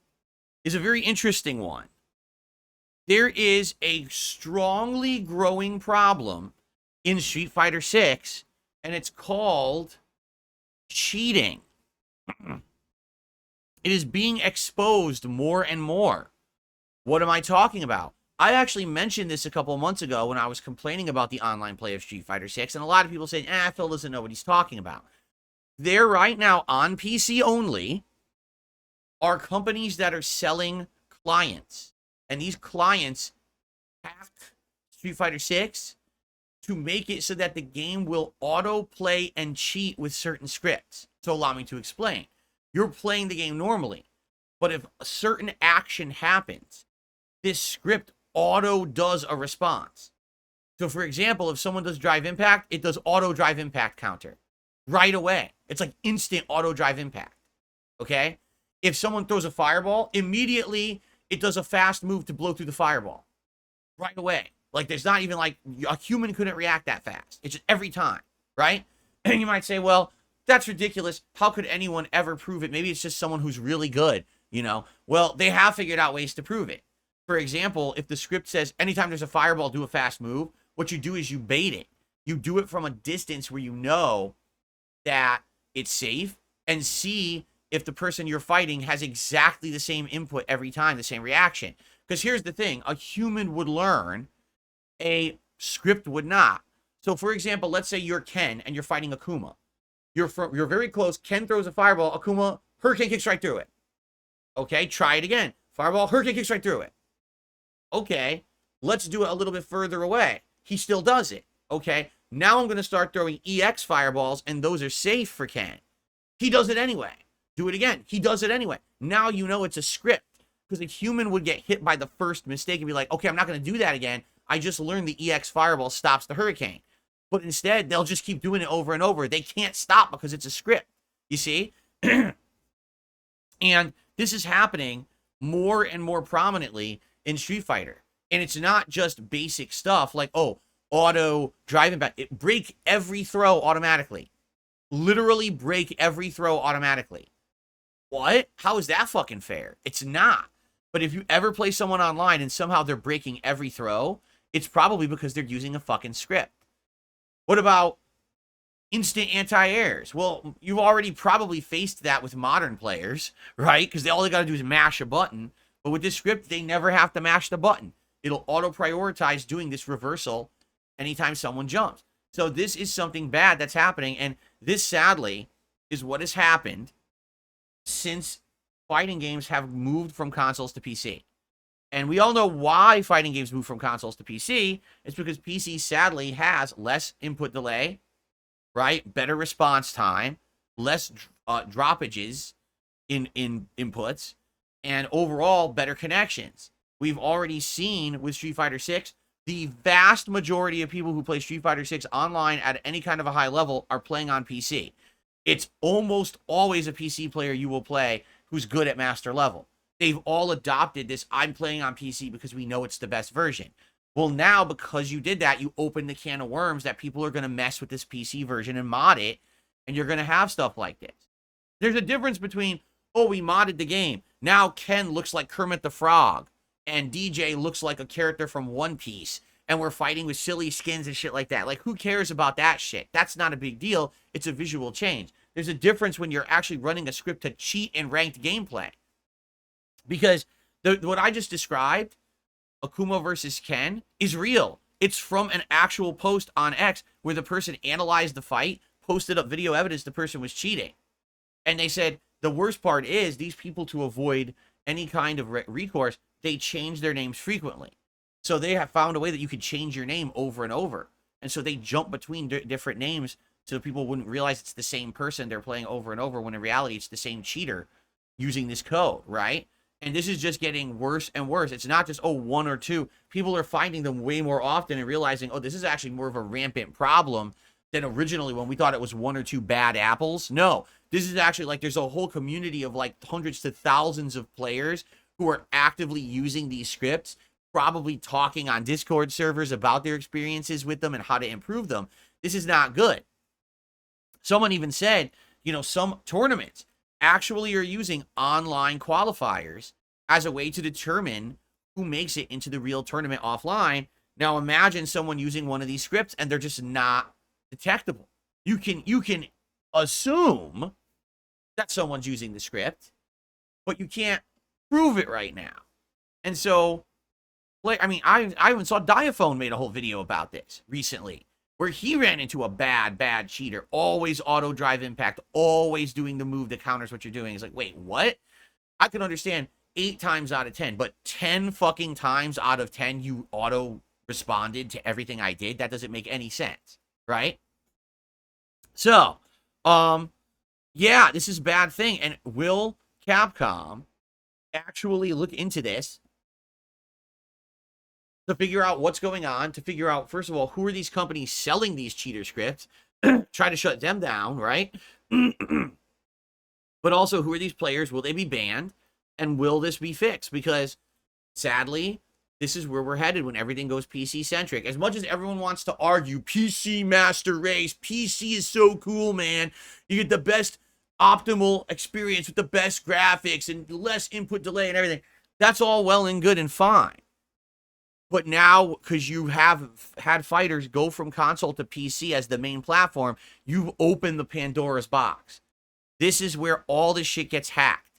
is a very interesting one. There is a strongly growing problem in Street Fighter 6, and it's called cheating. It is being exposed more and more. What am I talking about? I actually mentioned this a couple of months ago when I was complaining about the online play of Street Fighter 6, and a lot of people said, Phil doesn't know what he's talking about. There right now on PC only are companies that are selling clients, and these clients hack Street Fighter 6 to make it so that the game will auto-play and cheat with certain scripts. So allow me to explain. You're playing the game normally, but if a certain action happens, this script auto does a response. So for example, if someone does drive impact, it does auto drive impact counter right away. It's like instant auto drive impact. Okay? If someone throws a fireball, immediately it does a fast move to blow through the fireball right away. Like there's not even like a human couldn't react that fast. It's just every time, right? And you might say, well, that's ridiculous. How could anyone ever prove it? Maybe it's just someone who's really good, you know? Well, they have figured out ways to prove it. For example, if the script says anytime there's a fireball, do a fast move, what you do is you bait it. You do it from a distance where you know that it's safe and see if the person you're fighting has exactly the same input every time, the same reaction. Because here's the thing, a human would learn, a script would not. So for example, let's say you're Ken and you're fighting Akuma. You're very close. Ken throws a fireball. Akuma, hurricane kicks right through it. Okay, try it again. Fireball, hurricane kicks right through it. Okay, let's do it a little bit further away. He still does it. Okay, now I'm going to start throwing EX fireballs, and those are safe for Ken. He does it anyway. Do it again. He does it anyway. Now you know it's a script. Because a human would get hit by the first mistake and be like, okay, I'm not going to do that again. I just learned the EX fireball stops the hurricane. But instead, they'll just keep doing it over and over. They can't stop because it's a script. You see? And this is happening more and more prominently in Street Fighter. And it's not just basic stuff like, oh, auto driving back. It break every throw automatically. Literally break every throw automatically. What? How is that fucking fair? It's not. But if you ever play someone online and somehow they're breaking every throw, it's probably because they're using a fucking script. What about instant anti-airs? Well, you've already probably faced that with modern players, right? Because all they got to do is mash a button. But with this script, they never have to mash the button. It'll auto-prioritize doing this reversal anytime someone jumps. So this is something bad that's happening. And this, sadly, is what has happened since fighting games have moved from consoles to PC. And we all know why fighting games move from consoles to PC. It's because PC, sadly, has less input delay, right? Better response time, less droppages in inputs, and overall better connections. We've already seen with Street Fighter 6, the vast majority of people who play Street Fighter 6 online at any kind of a high level are playing on PC. It's almost always a PC player you will play who's good at master level. They've all adopted this, I'm playing on PC because we know it's the best version. Well, now, because you did that, you open the can of worms that people are going to mess with this PC version and mod it, and you're going to have stuff like this. There's a difference between, oh, we modded the game. Now Ken looks like Kermit the Frog, and DJ looks like a character from One Piece, and we're fighting with silly skins and shit like that. Like, who cares about that shit? That's not a big deal. It's a visual change. There's a difference when you're actually running a script to cheat in ranked gameplay. Because what I just described, Akuma versus Ken is real. It's from an actual post on X where the person analyzed the fight, posted up video evidence the person was cheating. And they said the worst part is these people, to avoid any kind of recourse, they change their names frequently. So they have found a way that you could change your name over and over. And so they jump between different names so people wouldn't realize it's the same person they're playing over and over, when in reality it's the same cheater using this code, right? And this is just getting worse and worse. It's not just, oh, one or two. People are finding them way more often and realizing, oh, this is actually more of a rampant problem than originally when we thought it was one or two bad apples. No, this is actually like there's a whole community of like hundreds to thousands of players who are actively using these scripts, probably talking on Discord servers about their experiences with them and how to improve them. This is not good. Someone even said, you know, some tournaments actually are using online qualifiers as a way to determine who makes it into the real tournament offline. Now imagine someone using one of these scripts and they're just not detectable. You can assume that someone's using the script, but you can't prove it right now. And so, like, I mean, I even saw Diaphone made a whole video about this recently, where he ran into a bad cheater, always auto drive impact, always doing the move that counters what you're doing. It's like, wait, what? I can understand 8 times out of 10, but 10 fucking times out of 10 you auto responded to everything I did? That doesn't make any sense, right? So, yeah, this is a bad thing. And will Capcom actually look into this to figure out what's going on, to figure out, first of all, who are these companies selling these cheater scripts, try to shut them down, right? But also, who are these players? Will they be banned? And will this be fixed? Because, sadly, this is where we're headed when everything goes PC-centric. As much as everyone wants to argue, PC master race, PC is so cool, man. You get the best optimal experience with the best graphics and less input delay and everything. That's all well and good and fine. But now, because you have had fighters go from console to PC as the main platform, you've opened the Pandora's box. This is where all this shit gets hacked.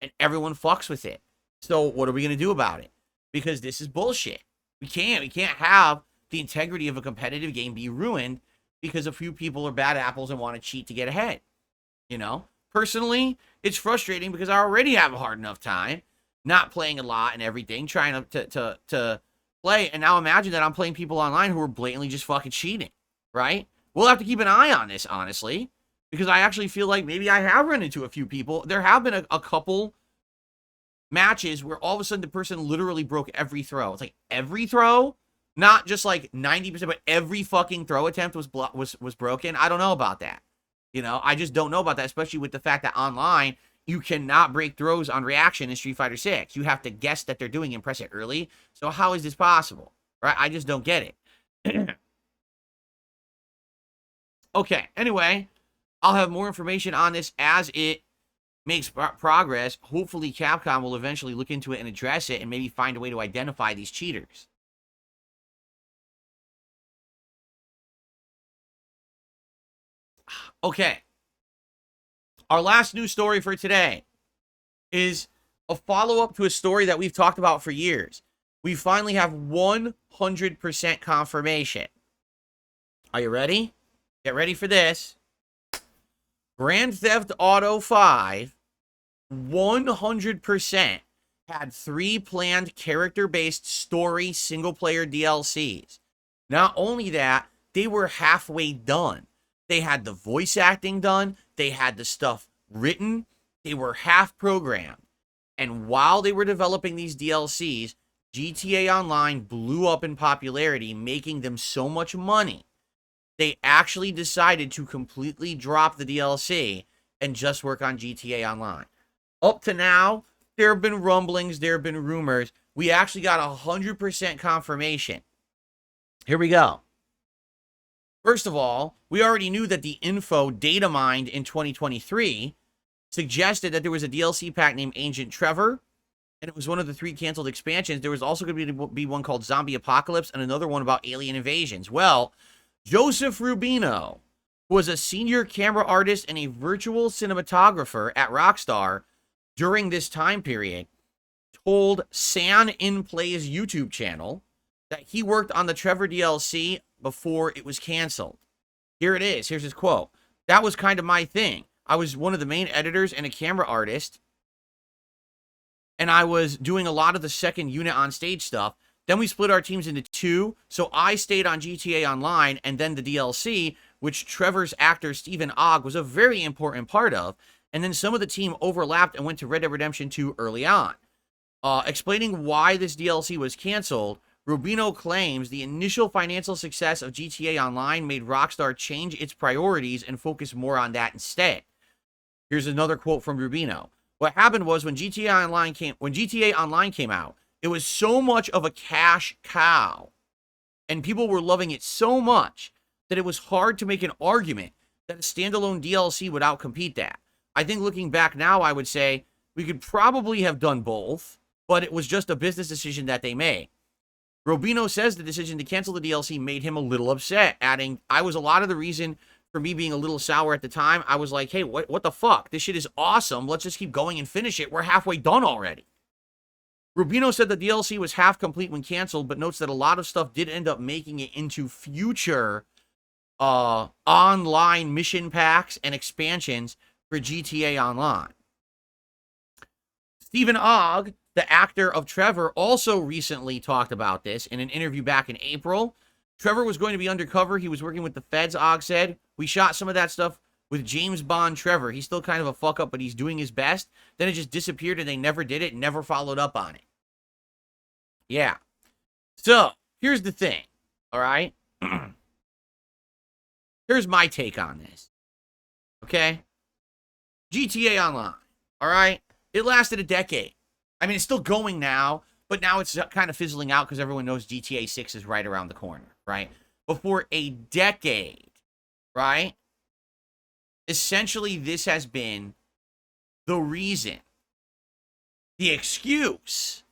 And everyone fucks with it. So what are we going to do about it? Because this is bullshit. We can't have the integrity of a competitive game be ruined because a few people are bad apples and want to cheat to get ahead. You know? Personally, it's frustrating because I already have a hard enough time not playing a lot and everything, trying to play, and now imagine that I'm playing people online who are blatantly just fucking cheating, right? We'll have to keep an eye on this, honestly, because I actually feel like maybe I have run into a few people. There have been a couple matches where all of a sudden the person literally broke every throw. It's like every throw, not just like 90%, but every fucking throw attempt was broken. I don't know about that. You know, I just don't know about that, especially with the fact that online you cannot break throws on reaction in Street Fighter 6. You have to guess that they're doing and press it early. So how is this possible? Right? I just don't get it. Okay, anyway, I'll have more information on this as it makes progress. Hopefully Capcom will eventually look into it and address it and maybe find a way to identify these cheaters. Okay. Our last news story for today is a follow-up to a story that we've talked about for years. We finally have 100% confirmation. Are you ready? Get ready for this. Grand Theft Auto 5, 100% had 3 planned character-based story single-player DLCs. Not only that, they were halfway done. They had the voice acting done. They had the stuff written. They were half programmed. And while they were developing these DLCs, GTA Online blew up in popularity, making them so much money. They actually decided to completely drop the DLC and just work on GTA Online. Up to now, there have been rumblings, there have been rumors. We actually got 100% confirmation. Here we go. First of all, we already knew that the info data mined in 2023 suggested that there was a DLC pack named Ancient Trevor, and it was one of the 3 canceled expansions. There was also going to be one called Zombie Apocalypse and another one about alien invasions. Well, Joseph Rubino, who was a senior camera artist and a virtual cinematographer at Rockstar during this time period, told San In Play's YouTube channel that he worked on the Trevor DLC before it was canceled. Here it is. Here's his quote. That was kind of my thing. I was one of the main editors and a camera artist, and I was doing a lot of the second unit on stage stuff. Then we split our teams into two, so I stayed on GTA Online and then the DLC, which Trevor's actor Stephen Ogg was a very important part of, and then some of the team overlapped and went to Red Dead Redemption 2 early on. Explaining why this DLC was canceled, Rubino claims the initial financial success of GTA Online made Rockstar change its priorities and focus more on that instead. Here's another quote from Rubino. What happened was when GTA Online came out, it was so much of a cash cow, and people were loving it so much that it was hard to make an argument that a standalone DLC would outcompete that. I think looking back now, I would say we could probably have done both, but it was just a business decision that they made. Rubino says the decision to cancel the DLC made him a little upset, adding, I was a lot of the reason for me being a little sour at the time. I was like, hey, what the fuck? This shit is awesome. Let's just keep going and finish it. We're halfway done already. Rubino said the DLC was half complete when canceled, but notes that a lot of stuff did end up making it into future online mission packs and expansions for GTA Online. Stephen Ogg, the actor of Trevor, also recently talked about this in an interview back in April. Trevor was going to be undercover. He was working with the feds, Ogg said. We shot some of that stuff with James Bond Trevor. He's still kind of a fuck up, but he's doing his best. Then it just disappeared and they never did it, never followed up on it. Yeah. So, here's the thing, all right? Here's my take on this, okay? GTA Online, all right? It lasted a decade. I mean, it's still going now, but now it's kind of fizzling out because everyone knows GTA 6 is right around the corner, right? But for a decade, right? Essentially, this has been the reason, the excuse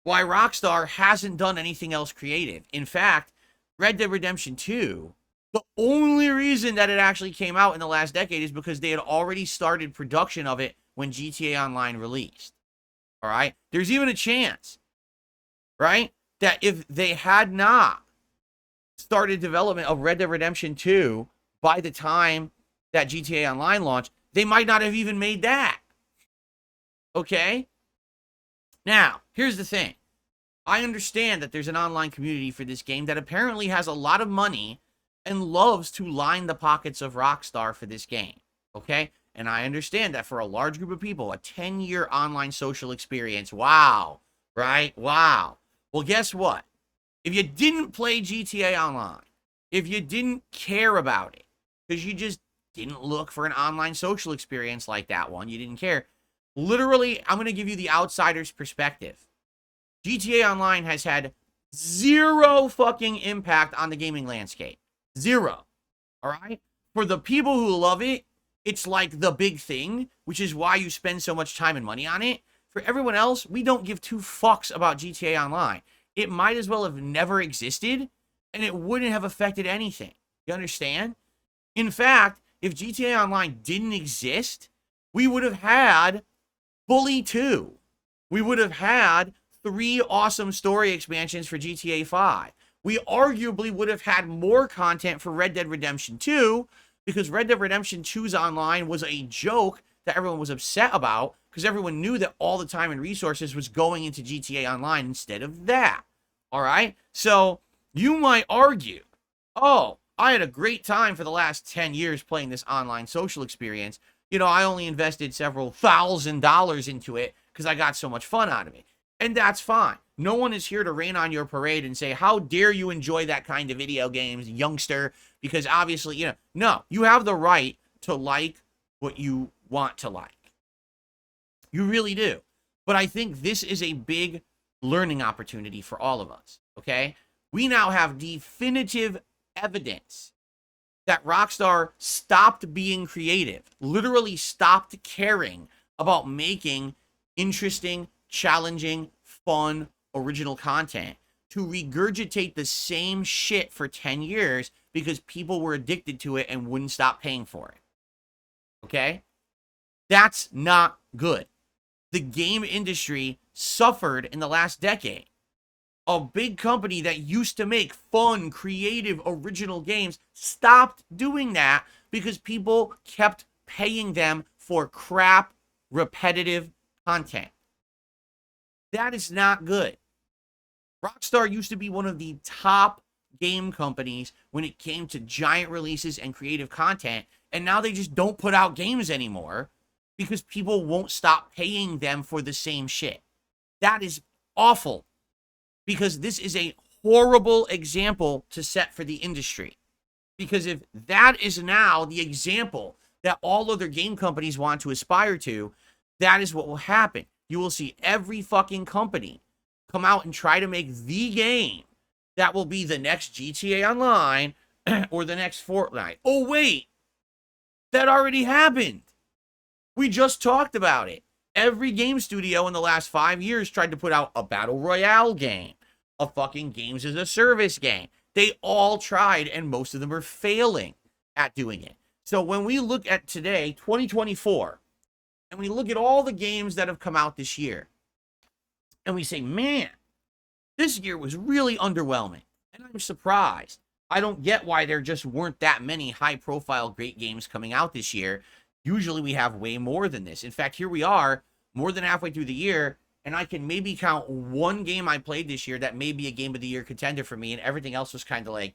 why Rockstar hasn't done anything else creative. In fact, Red Dead Redemption 2, the only reason that it actually came out in the last decade is because they had already started production of it when GTA Online released. All right? There's even a chance, right, that if they had not started development of Red Dead Redemption 2 by the time that GTA Online launched, they might not have even made that. Okay? Now, here's the thing. I understand that there's an online community for this game that apparently has a lot of money and loves to line the pockets of Rockstar for this game. Okay? And I understand that for a large group of people, a 10-year online social experience, wow, right? Wow. Well, guess what? If you didn't play GTA Online, if you didn't care about it, because you just didn't look for an online social experience like that one, you didn't care, literally, I'm going to give you the outsider's perspective. GTA Online has had zero fucking impact on the gaming landscape. Zero. All right? For the people who love it, it's like the big thing, which is why you spend so much time and money on it. For everyone else, we don't give two fucks about GTA Online. It might as well have never existed, and it wouldn't have affected anything. You understand? In fact, if GTA Online didn't exist, we would have had Bully 2. We would have had 3 awesome story expansions for GTA 5. We arguably would have had more content for Red Dead Redemption 2, because Red Dead Redemption 2's online was a joke that everyone was upset about, because everyone knew that all the time and resources was going into GTA Online instead of that. All right? So, you might argue, oh, I had a great time for the last 10 years playing this online social experience. You know, I only invested several $1,000s into it because I got so much fun out of it. And that's fine. No one is here to rain on your parade and say, how dare you enjoy that kind of video games, youngster? Because obviously, you know, no, you have the right to like what you want to like. You really do. But I think this is a big learning opportunity for all of us, okay? We now have definitive evidence that Rockstar stopped being creative, literally stopped caring about making interesting, challenging, fun, original content to regurgitate the same shit for 10 years because people were addicted to it and wouldn't stop paying for it. Okay? That's not good. the game industry suffered in the last decade. A big company that used to make fun, creative, original games stopped doing that because people kept paying them for crap, repetitive content. That is not good. Rockstar used to be one of the top game companies when it came to giant releases and creative content, and now they just don't put out games anymore because people won't stop paying them for the same shit. That is awful, because this is a horrible example to set for the industry. Because if that is now the example that all other game companies want to aspire to, that is what will happen. You will see every fucking company come out and try to make the game that will be the next GTA Online or the next Fortnite. Oh, wait, that already happened. We just talked about it. Every game studio in the last 5 years tried to put out a Battle Royale game, a fucking games as a service game. They all tried, and most of them are failing at doing it. So when we look at today, 2024, and we look at all the games that have come out this year, and we say, man, this year was really underwhelming. And I'm surprised. I don't get why there just weren't that many high-profile great games coming out this year. Usually we have way more than this. In fact, here we are, more than halfway through the year, and I can maybe count one game I played this year that may be a Game of the Year contender for me, and everything else was kind of like,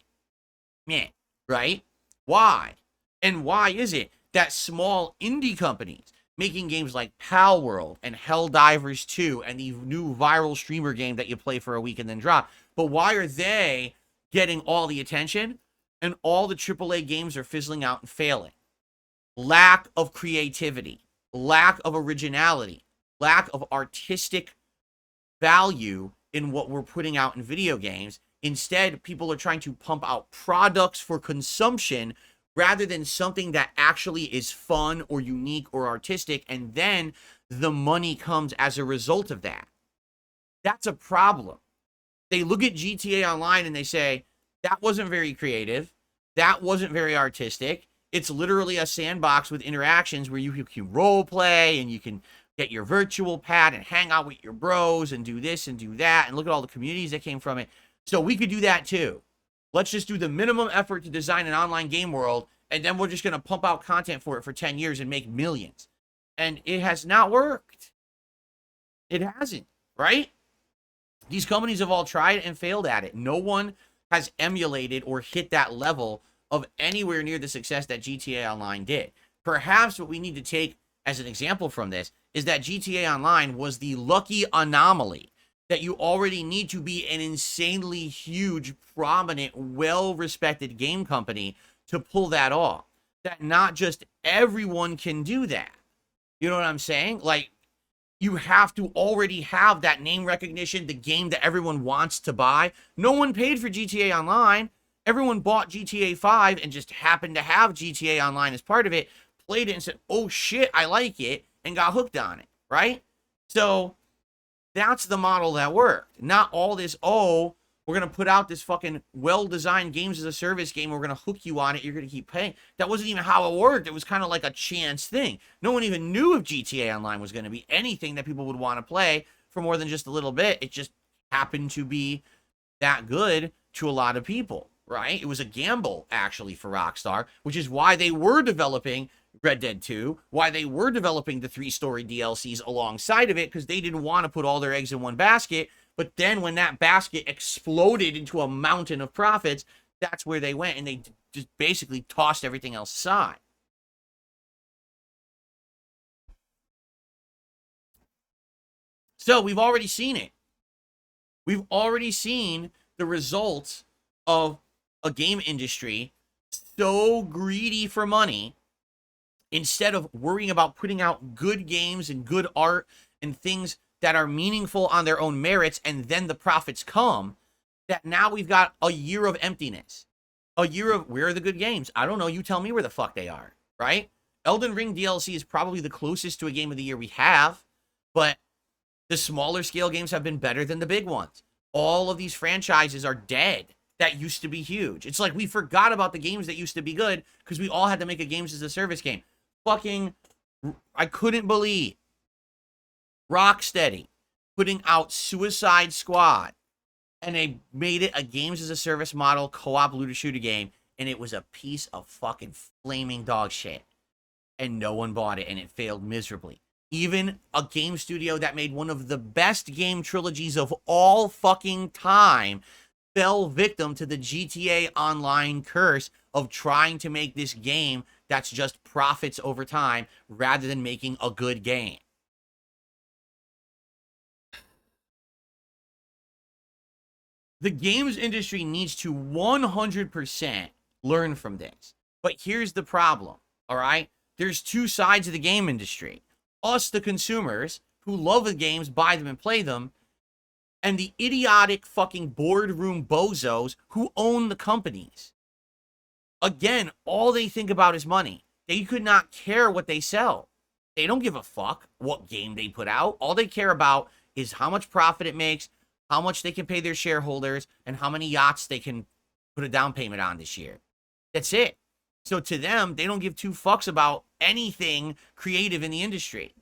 meh, right? Why? And why is it that small indie companies making games like Pal World and Helldivers 2 and the new viral streamer game that you play for a week and then drop, but why are they getting all the attention and all the AAA games are fizzling out and failing? Lack of creativity, lack of originality, lack of artistic value in what we're putting out in video games. Instead, people are trying to pump out products for consumption rather than something that actually is fun or unique or artistic, and then the money comes as a result of that. That's a problem. They look at GTA Online and they say, that wasn't very creative, that wasn't very artistic. It's literally a sandbox with interactions where you can role play and you can get your virtual pad and hang out with your bros and do this and do that, and look at all the communities that came from it. So we could do that too. Let's just do the minimum effort to design an online game world, and then we're just going to pump out content for it for 10 years and make millions. And it has not worked. It hasn't, right? These companies have all tried and failed at it. No one has emulated or hit that level of anywhere near the success that GTA Online did. Perhaps what we need to take as an example from this is that GTA Online was the lucky anomaly that you already need to be an insanely huge, prominent, well-respected game company to pull that off. That not just everyone can do that. You know what I'm saying? Like, you have to already have that name recognition, the game that everyone wants to buy. No one paid for GTA Online. Everyone bought GTA 5 and just happened to have GTA Online as part of it, played it and said, oh shit, I like it, and got hooked on it, right? So that's the model that worked. Not all this, oh, we're going to put out this fucking well-designed games as a service game, we're going to hook you on it, you're going to keep paying. That wasn't even how it worked. It was kind of like a chance thing. No one even knew if GTA Online was going to be anything that people would want to play for more than just a little bit. It just happened to be that good to a lot of people, right? It was a gamble, actually, for Rockstar, which is why they were developing Red Dead 2, why they were developing the 3-story DLCs alongside of it, because they didn't want to put all their eggs in one basket. But then when that basket exploded into a mountain of profits, that's where they went, and they just basically tossed everything else aside. So we've already seen it. We've already seen the results of a game industry so greedy for money, instead of worrying about putting out good games and good art and things that are meaningful on their own merits, and then the profits come, that now we've got a year of emptiness. A year of, where are the good games? I don't know. You tell me where the fuck they are, right? Elden Ring DLC is probably the closest to a game of the year we have, but the smaller scale games have been better than the big ones. All of these franchises are dead that used to be huge. It's like we forgot about the games that used to be good because we all had to make a games as a service game. Fucking, I couldn't believe Rocksteady putting out Suicide Squad, and they made it a games as a service model co-op looter shooter game, and it was a piece of fucking flaming dog shit. And no one bought it, and it failed miserably. Even a game studio that made one of the best game trilogies of all fucking time fell victim to the GTA Online curse of trying to make this game that's just profits over time rather than making a good game. The games industry needs to 100% learn from this. But here's the problem, all right? There's two sides of the game industry. Us, the consumers, who love the games, buy them, and play them, and the idiotic fucking boardroom bozos who own the companies. Again, all they think about is money. They could not care what they sell. They don't give a fuck what game they put out. All they care about is how much profit it makes, how much they can pay their shareholders, and how many yachts they can put a down payment on this year. That's it. So to them, they don't give two fucks about anything creative in the industry.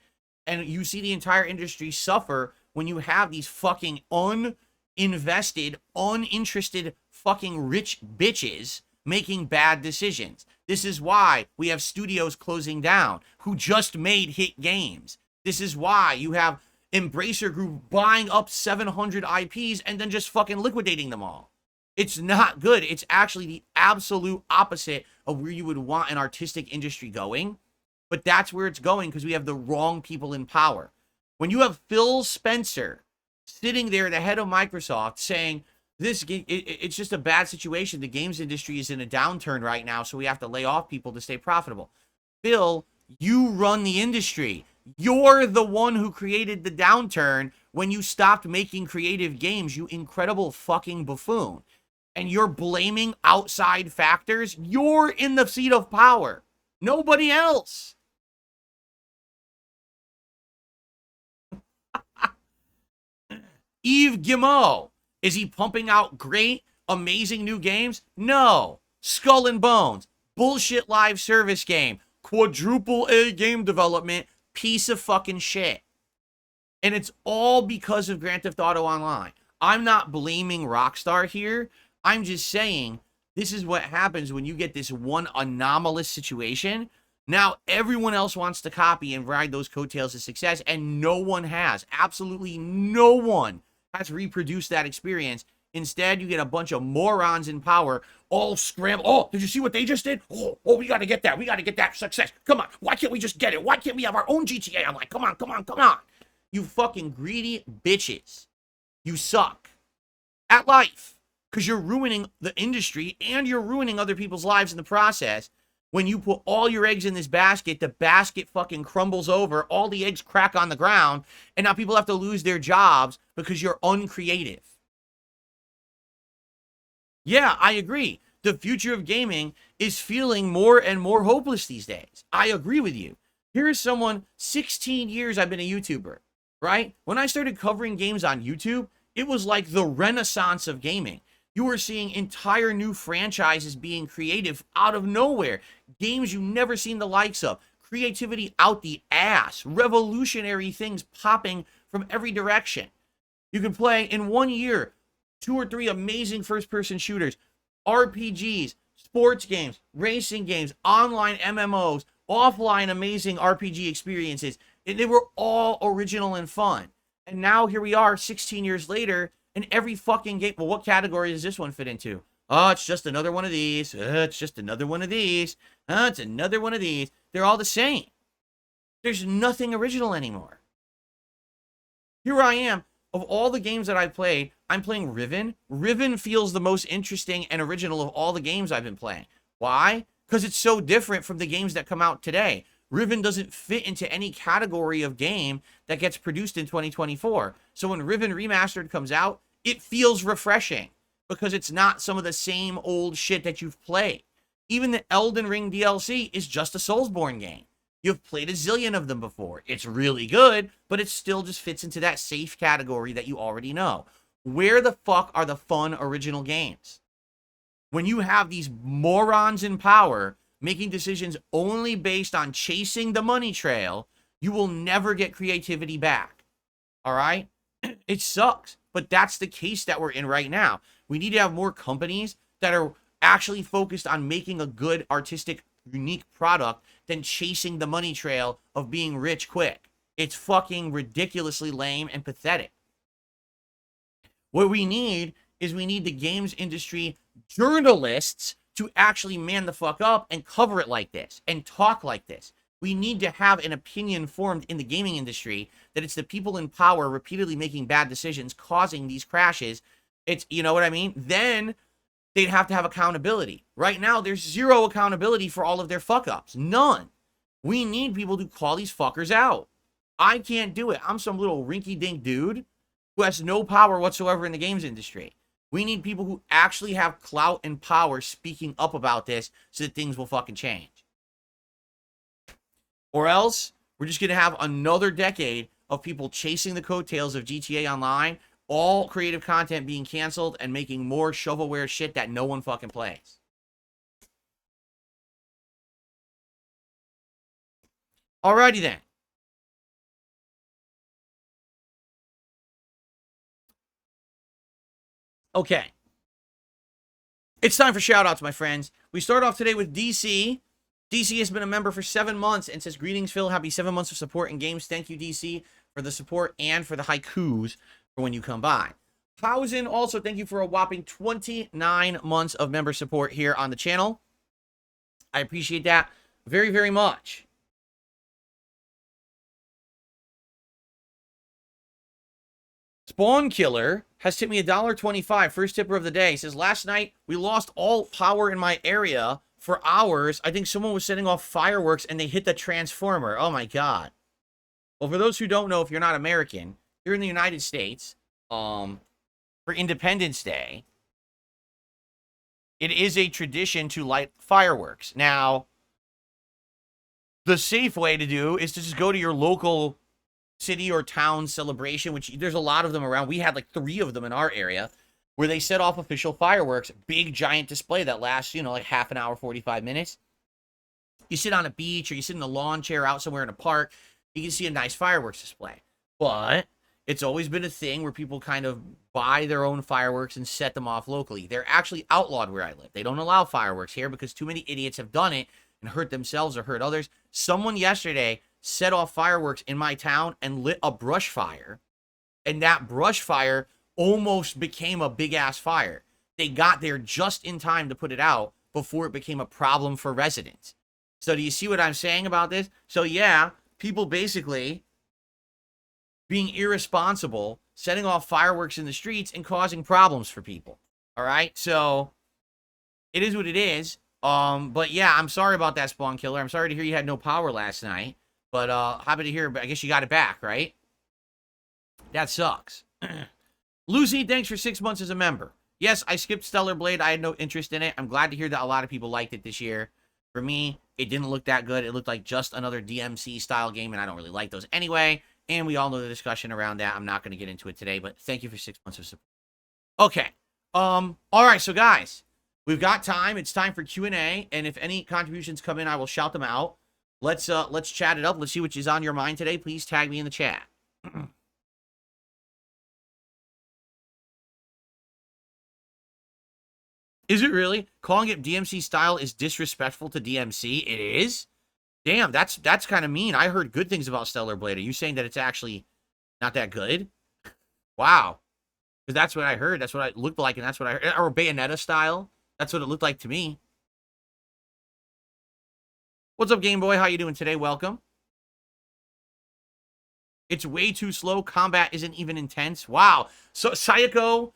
And you see the entire industry suffer when you have these fucking uninvested, uninterested fucking rich bitches making bad decisions. This is why we have studios closing down who just made hit games. This is why you have Embracer Group buying up 700 IPs and then just fucking liquidating them all. It's not good. It's actually the absolute opposite of where you would want an artistic industry going. But that's where it's going because we have the wrong people in power. When you have Phil Spencer sitting there, the head of Microsoft, saying, it's just a bad situation. The games industry is in a downturn right now, so we have to lay off people to stay profitable. Phil, you run the industry. You're the one who created the downturn when you stopped making creative games, you incredible fucking buffoon. And you're blaming outside factors. You're in the seat of power. Nobody else. Yves Guillemot. Is he pumping out great, amazing new games? No. Skull and Bones. Bullshit live service game. Quadruple A game development. Piece of fucking shit. And it's all because of Grand Theft Auto Online. I'm not blaming Rockstar here. I'm just saying this is what happens when you get this one anomalous situation. Now everyone else wants to copy and ride those coattails of success, and no one has. Absolutely no one has reproduced that experience. Instead, you get a bunch of morons in power all scramble. Oh, did you see what they just did? Oh, we got to get that. We got to get that success. Come on. Why can't we just get it? Why can't we have our own GTA? I'm like, come on, come on, come on. You fucking greedy bitches. You suck at life because you're ruining the industry and you're ruining other people's lives in the process. When you put all your eggs in this basket, the basket fucking crumbles over, all the eggs crack on the ground, and now people have to lose their jobs because you're uncreative. Yeah, I agree. The future of gaming is feeling more and more hopeless these days. I agree with you. Here's someone, 16 years I've been a YouTuber, right? When I started covering games on YouTube, it was like the renaissance of gaming. You were seeing entire new franchises being creative out of nowhere. Games you've never seen the likes of. Creativity out the ass. Revolutionary things popping from every direction. You can play in 1 year 2 or 3 amazing first-person shooters, RPGs, sports games, racing games, online MMOs, offline amazing RPG experiences. They were all original and fun. And now here we are 16 years later, and every fucking game, well, what category does this one fit into? Oh, it's just another one of these. It's just another one of these. It's another one of these. They're all the same. There's nothing original anymore. Here I am. Of all the games that I've played, I'm playing Riven. Riven feels the most interesting and original of all the games I've been playing. Why? Because it's so different from the games that come out today. Riven doesn't fit into any category of game that gets produced in 2024. So when Riven Remastered comes out, it feels refreshing because it's not some of the same old shit that you've played. Even the Elden Ring DLC is just a Soulsborne game. You've played a zillion of them before. It's really good, but it still just fits into that safe category that you already know. Where the fuck are the fun original games? When you have these morons in power making decisions only based on chasing the money trail, you will never get creativity back. All right? It sucks, but that's the case that we're in right now. We need to have more companies that are actually focused on making a good, artistic, unique product than chasing the money trail of being rich quick. It's fucking ridiculously lame and pathetic. What we need is we need the games industry journalists to actually man the fuck up and cover it like this and talk like this. We need to have an opinion formed in the gaming industry that it's the people in power repeatedly making bad decisions causing these crashes. It's, you know what I mean? Then they'd have to have accountability. Right now, there's zero accountability for all of their fuck-ups. None. We need people to call these fuckers out. I can't do it. I'm some little rinky-dink dude who has no power whatsoever in the games industry. We need people who actually have clout and power speaking up about this so that things will fucking change. Or else, we're just going to have another decade of people chasing the coattails of GTA Online, all creative content being canceled and making more shovelware shit that no one fucking plays. Alrighty then. Okay. It's time for shoutouts, my friends. We start off today with DC. DC has been a member for 7 months and says, greetings, Phil. Happy 7 months of support in games. Thank you, DC, for the support and for the haikus for when you come by. Pausen, also, thank you for a whopping 29 months of member support here on the channel. I appreciate that very, very much. Spawn Killer has tipped me $1.25. First tipper of the day. He says, last night, we lost all power in my area for hours. I think someone was setting off fireworks and they hit the transformer. Oh my God. Well, for those who don't know, if you're not American, here in the United States, for Independence Day, it is a tradition to light fireworks. Now, the safe way to do is to just go to your local city or town celebration, which there's a lot of them around. We had like 3 of them in our area, where they set off official fireworks, big giant display that lasts, you know, like half an hour, 45 minutes. You sit on a beach or you sit in a lawn chair out somewhere in a park, you can see a nice fireworks display. But it's always been a thing where people kind of buy their own fireworks and set them off locally. They're actually outlawed where I live. They don't allow fireworks here because too many idiots have done it and hurt themselves or hurt others. Someone yesterday set off fireworks in my town and lit a brush fire. And that brush fire almost became a big-ass fire. They got there just in time to put it out before it became a problem for residents. So do you see what I'm saying about this? So yeah, people basically being irresponsible, setting off fireworks in the streets and causing problems for people. All right? So it is what it is. But yeah, I'm sorry about that, Spawn Killer. I'm sorry to hear you had no power last night. But happy to hear, I guess you got it back, right? That sucks. Lucy, thanks for 6 months as a member. Yes, I skipped Stellar Blade. I had no interest in it. I'm glad to hear that a lot of people liked it this year. For me, it didn't look that good. It looked like just another DMC-style game, and I don't really like those anyway. And we all know the discussion around that. I'm not going to get into it today, but thank you for 6 months of support. Okay. All right, so guys, we've got time. It's time for Q&A, and if any contributions come in, I will shout them out. Let's chat it up. Let's see what is on your mind today. Please tag me in the chat. Is it really? Calling it DMC style is disrespectful to DMC? It is? Damn, that's kind of mean. I heard good things about Stellar Blade. Are you saying that it's actually not that good? Wow. Because that's what I heard. That's what it looked like, and that's what I heard. Or Bayonetta style. That's what it looked like to me. What's up, Game Boy? How you doing today? Welcome. It's way too slow. Combat isn't even intense. Wow. So Sayako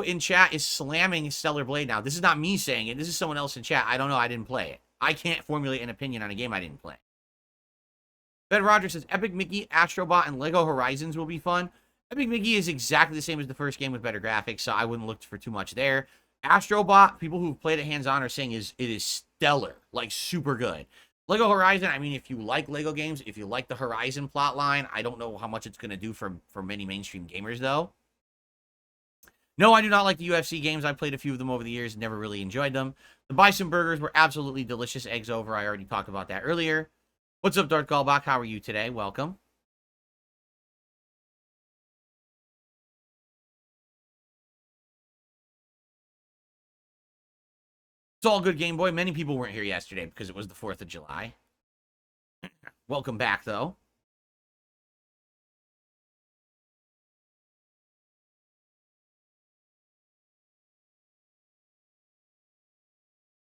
in chat is slamming Stellar Blade now. This is not me saying it. This is someone else in chat. I don't know. I didn't play it. I can't formulate an opinion on a game I didn't play. Ben Rogers says, Epic Mickey, Astrobot, and Lego Horizons will be fun. Epic Mickey is exactly the same as the first game with better graphics, so I wouldn't look for too much there. Astrobot, people who've played it hands-on are saying it is stellar, like super good. Lego Horizon, I mean, if you like Lego games, if you like the Horizon plotline, I don't know how much it's going to do for many mainstream gamers, though. No, I do not like the UFC games. I played a few of them over the years and never really enjoyed them. The Bison Burgers were absolutely delicious. Eggs over. I already talked about that earlier. What's up, Darth Gallbach? How are you today? Welcome. It's all good, Game Boy. Many people weren't here yesterday because it was the 4th of July. Welcome back, though.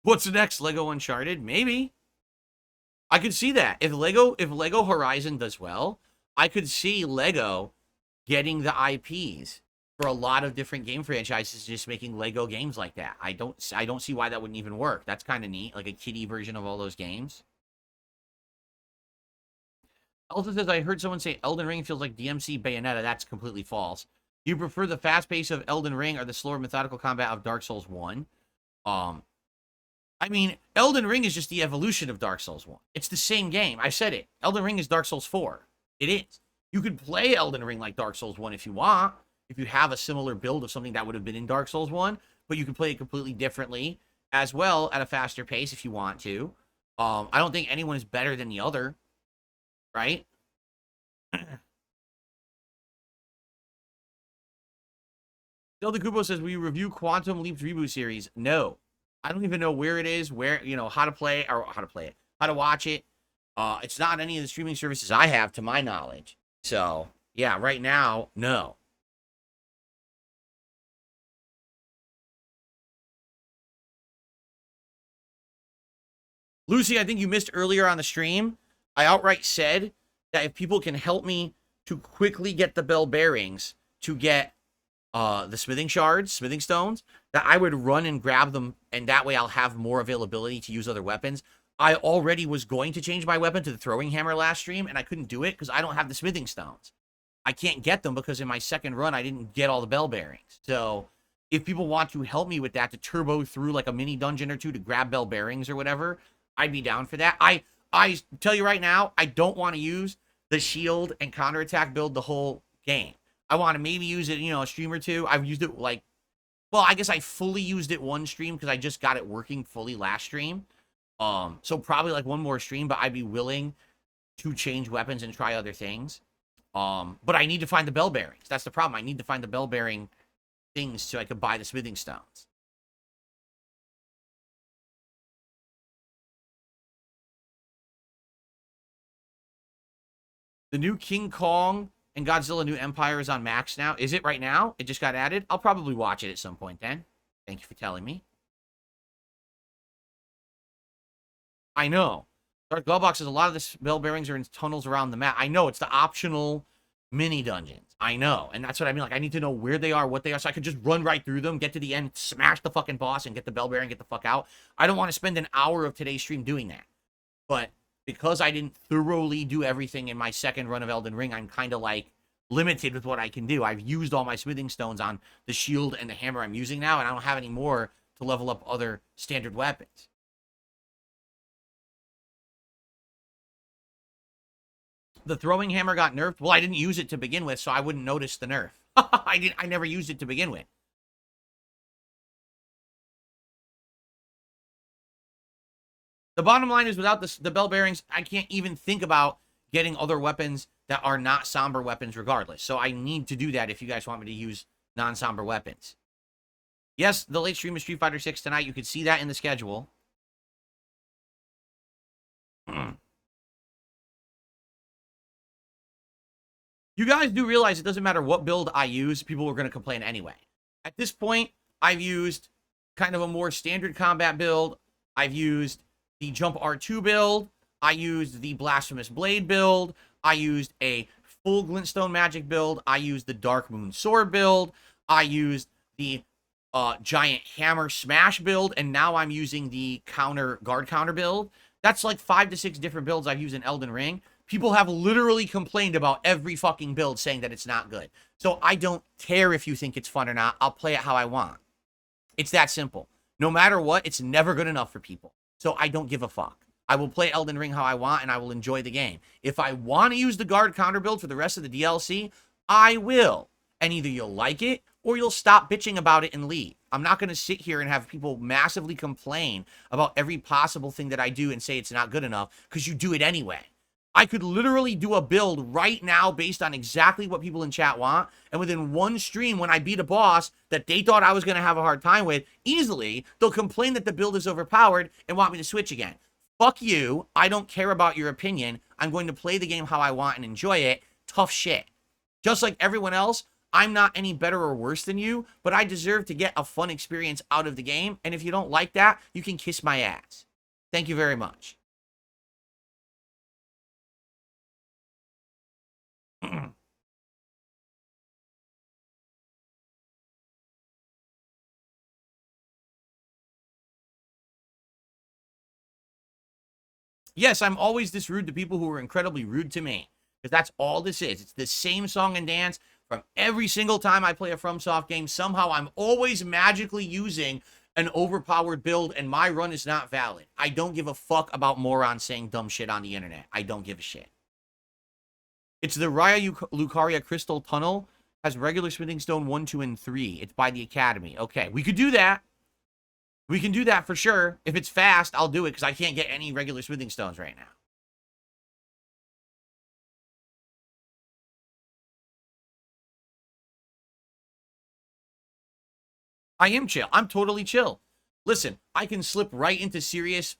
What's the next? Lego Uncharted? Maybe. I could see that. If Lego Horizon does well, I could see Lego getting the IPs for a lot of different game franchises, just making Lego games like that. I don't see why that wouldn't even work. That's kind of neat, like a kiddie version of all those games. Elton says, I heard someone say Elden Ring feels like DMC Bayonetta. That's completely false. Do you prefer the fast pace of Elden Ring or the slower methodical combat of Dark Souls 1? I mean, Elden Ring is just the evolution of Dark Souls 1. It's the same game. I said it. Elden Ring is Dark Souls 4. It is. You could play Elden Ring like Dark Souls 1 if you want, if you have a similar build of something that would have been in Dark Souls 1, but you can play it completely differently as well at a faster pace if you want to. I don't think anyone is better than the other, right? Zelda Kubo says, will you review Quantum Leap's reboot series? No. I don't even know where it is, how to play it, how to watch it. It's not on any of the streaming services I have, to my knowledge. So, yeah, right now, no. Lucy, I think you missed earlier on the stream. I outright said that if people can help me to quickly get the bell bearings to get the smithing shards, smithing stones, that I would run and grab them, and that way I'll have more availability to use other weapons. I already was going to change my weapon to the throwing hammer last stream, and I couldn't do it because I don't have the smithing stones. I can't get them because in my second run, I didn't get all the bell bearings. So if people want to help me with that to turbo through like a mini dungeon or two to grab bell bearings or whatever, I'd be down for that. I tell you right now, I don't want to use the shield and counterattack build the whole game. I want to maybe use it, a stream or two. I've used it I guess I fully used it one stream because I just got it working fully last stream. So probably like one more stream, but I'd be willing to change weapons and try other things. But I need to find the bell bearings. That's the problem. I need to find the bell bearing things so I could buy the smithing stones. The new King Kong and Godzilla New Empire is on Max now. Is it right now? It just got added? I'll probably watch it at some point then. Thank you for telling me. I know. Dark Glowbox says a lot of the bell bearings are in tunnels around the map. I know. It's the optional mini dungeons. I know. And that's what I mean. Like, I need to know where they are, what they are, so I could just run right through them, get to the end, smash the fucking boss, and get the bell bearing, get the fuck out. I don't want to spend an hour of today's stream doing that. But because I didn't thoroughly do everything in my second run of Elden Ring, I'm kind of like limited with what I can do. I've used all my smithing stones on the shield and the hammer I'm using now, and I don't have any more to level up other standard weapons. The throwing hammer got nerfed. Well, I didn't use it to begin with, so I wouldn't notice the nerf. I never used it to begin with. The bottom line is, without the bell bearings, I can't even think about getting other weapons that are not somber weapons regardless. So I need to do that if you guys want me to use non-somber weapons. Yes, the late stream of Street Fighter 6 tonight. You can see that in the schedule. You guys do realize it doesn't matter what build I use, people are going to complain anyway. At this point, I've used kind of a more standard combat build. I've used the Jump R2 build. I used the Blasphemous Blade build. I used a full Glintstone Magic build. I used the Dark Moon Sword build. I used the Giant Hammer Smash build. And now I'm using the Guard Counter build. That's like 5 to 6 different builds I've used in Elden Ring. People have literally complained about every fucking build saying that it's not good. So I don't care if you think it's fun or not. I'll play it how I want. It's that simple. No matter what, it's never good enough for people. So I don't give a fuck. I will play Elden Ring how I want, and I will enjoy the game. If I want to use the guard counter build for the rest of the DLC, I will. And either you'll like it, or you'll stop bitching about it and leave. I'm not going to sit here and have people massively complain about every possible thing that I do and say it's not good enough, because you do it anyway. I could literally do a build right now based on exactly what people in chat want. And within one stream, when I beat a boss that they thought I was going to have a hard time with, easily, they'll complain that the build is overpowered and want me to switch again. Fuck you. I don't care about your opinion. I'm going to play the game how I want and enjoy it. Tough shit. Just like everyone else, I'm not any better or worse than you, but I deserve to get a fun experience out of the game. And if you don't like that, you can kiss my ass. Thank you very much. Yes, I'm always this rude to people who are incredibly rude to me. Because that's all this is. It's the same song and dance from every single time I play a FromSoft game. Somehow I'm always magically using an overpowered build and my run is not valid. I don't give a fuck about morons saying dumb shit on the internet. I don't give a shit. It's the Raya Lucaria Crystal Tunnel. Has regular Smithing Stone 1, 2, and 3. It's by the Academy. Okay, we could do that. We can do that for sure. If it's fast, I'll do it because I can't get any regular Smithing Stones right now. I am chill. I'm totally chill. Listen, I can slip right into serious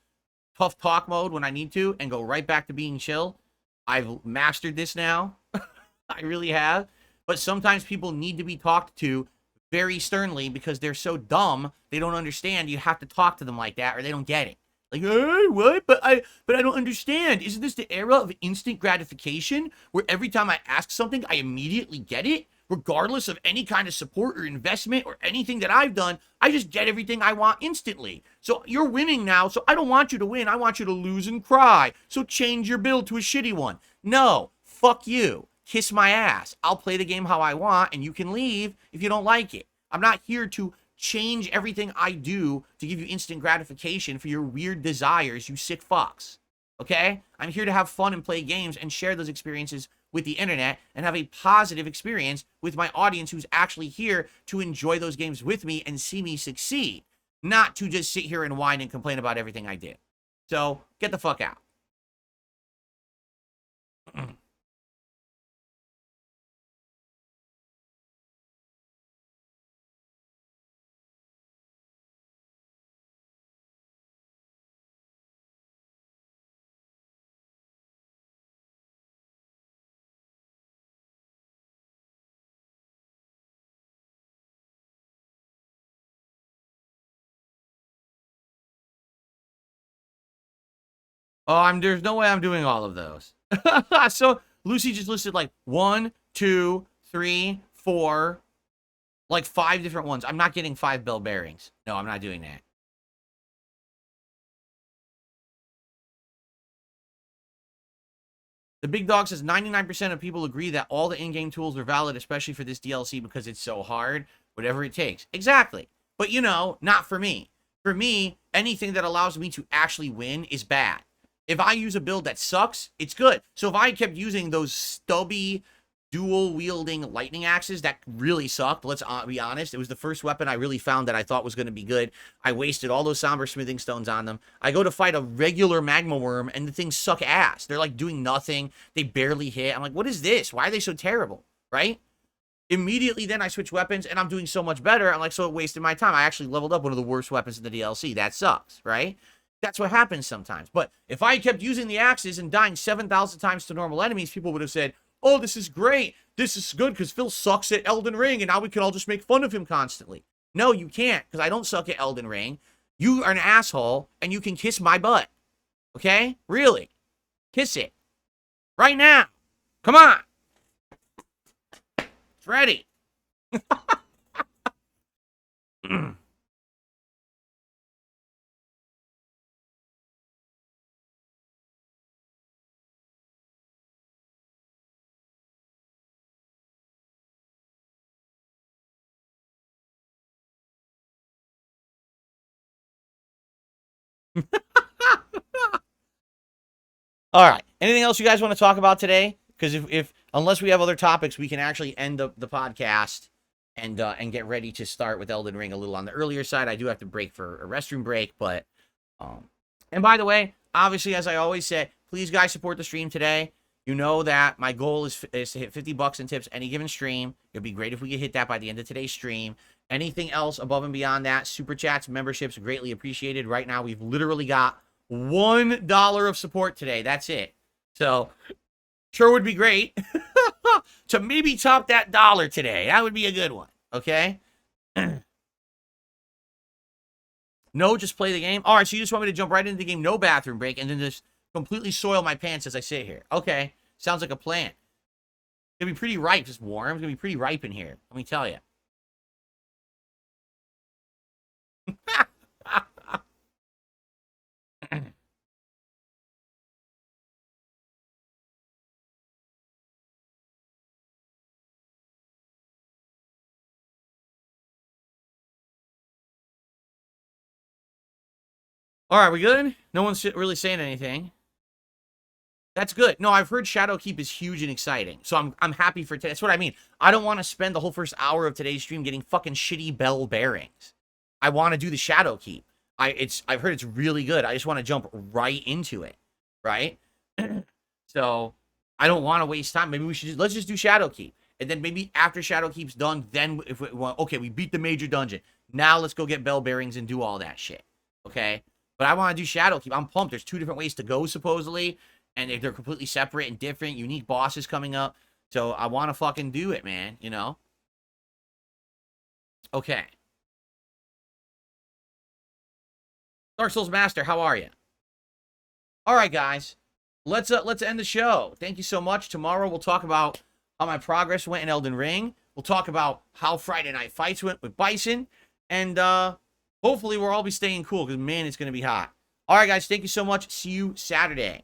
tough talk mode when I need to and go right back to being chill. I've mastered this now. I really have. But sometimes people need to be talked to very sternly because they're so dumb, they don't understand. You have to talk to them like that or they don't get it. Like, hey, what? But I don't understand. Isn't this the era of instant gratification where every time I ask something, I immediately get it? Regardless of any kind of support or investment or anything that I've done, I just get everything I want instantly. So you're winning now, so I don't want you to win. I want you to lose and cry. So change your build to a shitty one. No, fuck you. Kiss my ass. I'll play the game how I want, and you can leave if you don't like it. I'm not here to change everything I do to give you instant gratification for your weird desires, you sick fucks. Okay? I'm here to have fun and play games and share those experiences with the internet and have a positive experience with my audience who's actually here to enjoy those games with me and see me succeed, not to just sit here and whine and complain about everything I did. So get the fuck out. Oh, there's no way I'm doing all of those. So Lucy just listed like 1, 2, 3, 4, like 5 different ones. I'm not getting 5 bell bearings. No, I'm not doing that. The big dog says 99% of people agree that all the in-game tools are valid, especially for this DLC because it's so hard. Whatever it takes. Exactly. But you know, not for me. For me, anything that allows me to actually win is bad. If I use a build that sucks, it's good. So if I kept using those stubby, dual-wielding lightning axes that really sucked, let's be honest, it was the first weapon I really found that I thought was going to be good. I wasted all those somber smithing stones on them. I go to fight a regular magma worm, and the things suck ass. They're, like, doing nothing. They barely hit. I'm like, what is this? Why are they so terrible? Right? Immediately then I switch weapons, and I'm doing so much better. I'm like, so it wasted my time. I actually leveled up one of the worst weapons in the DLC. That sucks, right? That's what happens sometimes. But if I kept using the axes and dying 7,000 times to normal enemies, people would have said, oh, this is great. This is good because Phil sucks at Elden Ring, and now we can all just make fun of him constantly. No, you can't, because I don't suck at Elden Ring. You are an asshole, and you can kiss my butt. Okay? Really. Kiss it. Right now. Come on. It's ready. All right. Anything else you guys want to talk about today? Because if unless we have other topics, we can actually end the podcast and get ready to start with Elden Ring a little on the earlier side. I do have to break for a restroom break, but and by the way, obviously, as I always say, please, guys, support the stream today. You know that my goal is to hit $50 in tips any given stream. It'd be great if we could hit that by the end of today's stream. Anything else above and beyond that, super chats, memberships, greatly appreciated. Right now, we've literally got $1 of support today. That's it. So, sure would be great to maybe top that dollar today. That would be a good one. Okay? No, just play the game. All right, so you just want me to jump right into the game, no bathroom break, and then just completely soil my pants as I sit here. Okay, sounds like a plan. It's going to be pretty ripe, just warm. It's going to be pretty ripe in here, let me tell you. All right, we good? No one's really saying anything. That's good. No, I've heard Shadowkeep is huge and exciting, so I'm happy for today. That's what I mean. I don't want to spend the whole first hour of today's stream getting fucking shitty bell bearings. I want to do the Shadowkeep. I've heard it's really good. I just want to jump right into it, right? So I don't want to waste time. Maybe let's just do Shadowkeep, and then maybe after Shadowkeep's done, then if we want, okay, we beat the major dungeon. Now let's go get bell bearings and do all that shit. Okay, but I want to do Shadowkeep. I'm pumped. There's 2 different ways to go supposedly. And they're completely separate and different, unique bosses coming up. So I want to fucking do it, man, you know? Okay. Dark Souls Master, how are you? All right, guys. Let's end the show. Thank you so much. Tomorrow we'll talk about how my progress went in Elden Ring. We'll talk about how Friday Night Fights went with Bison. And hopefully we'll all be staying cool because, man, it's going to be hot. All right, guys. Thank you so much. See you Saturday.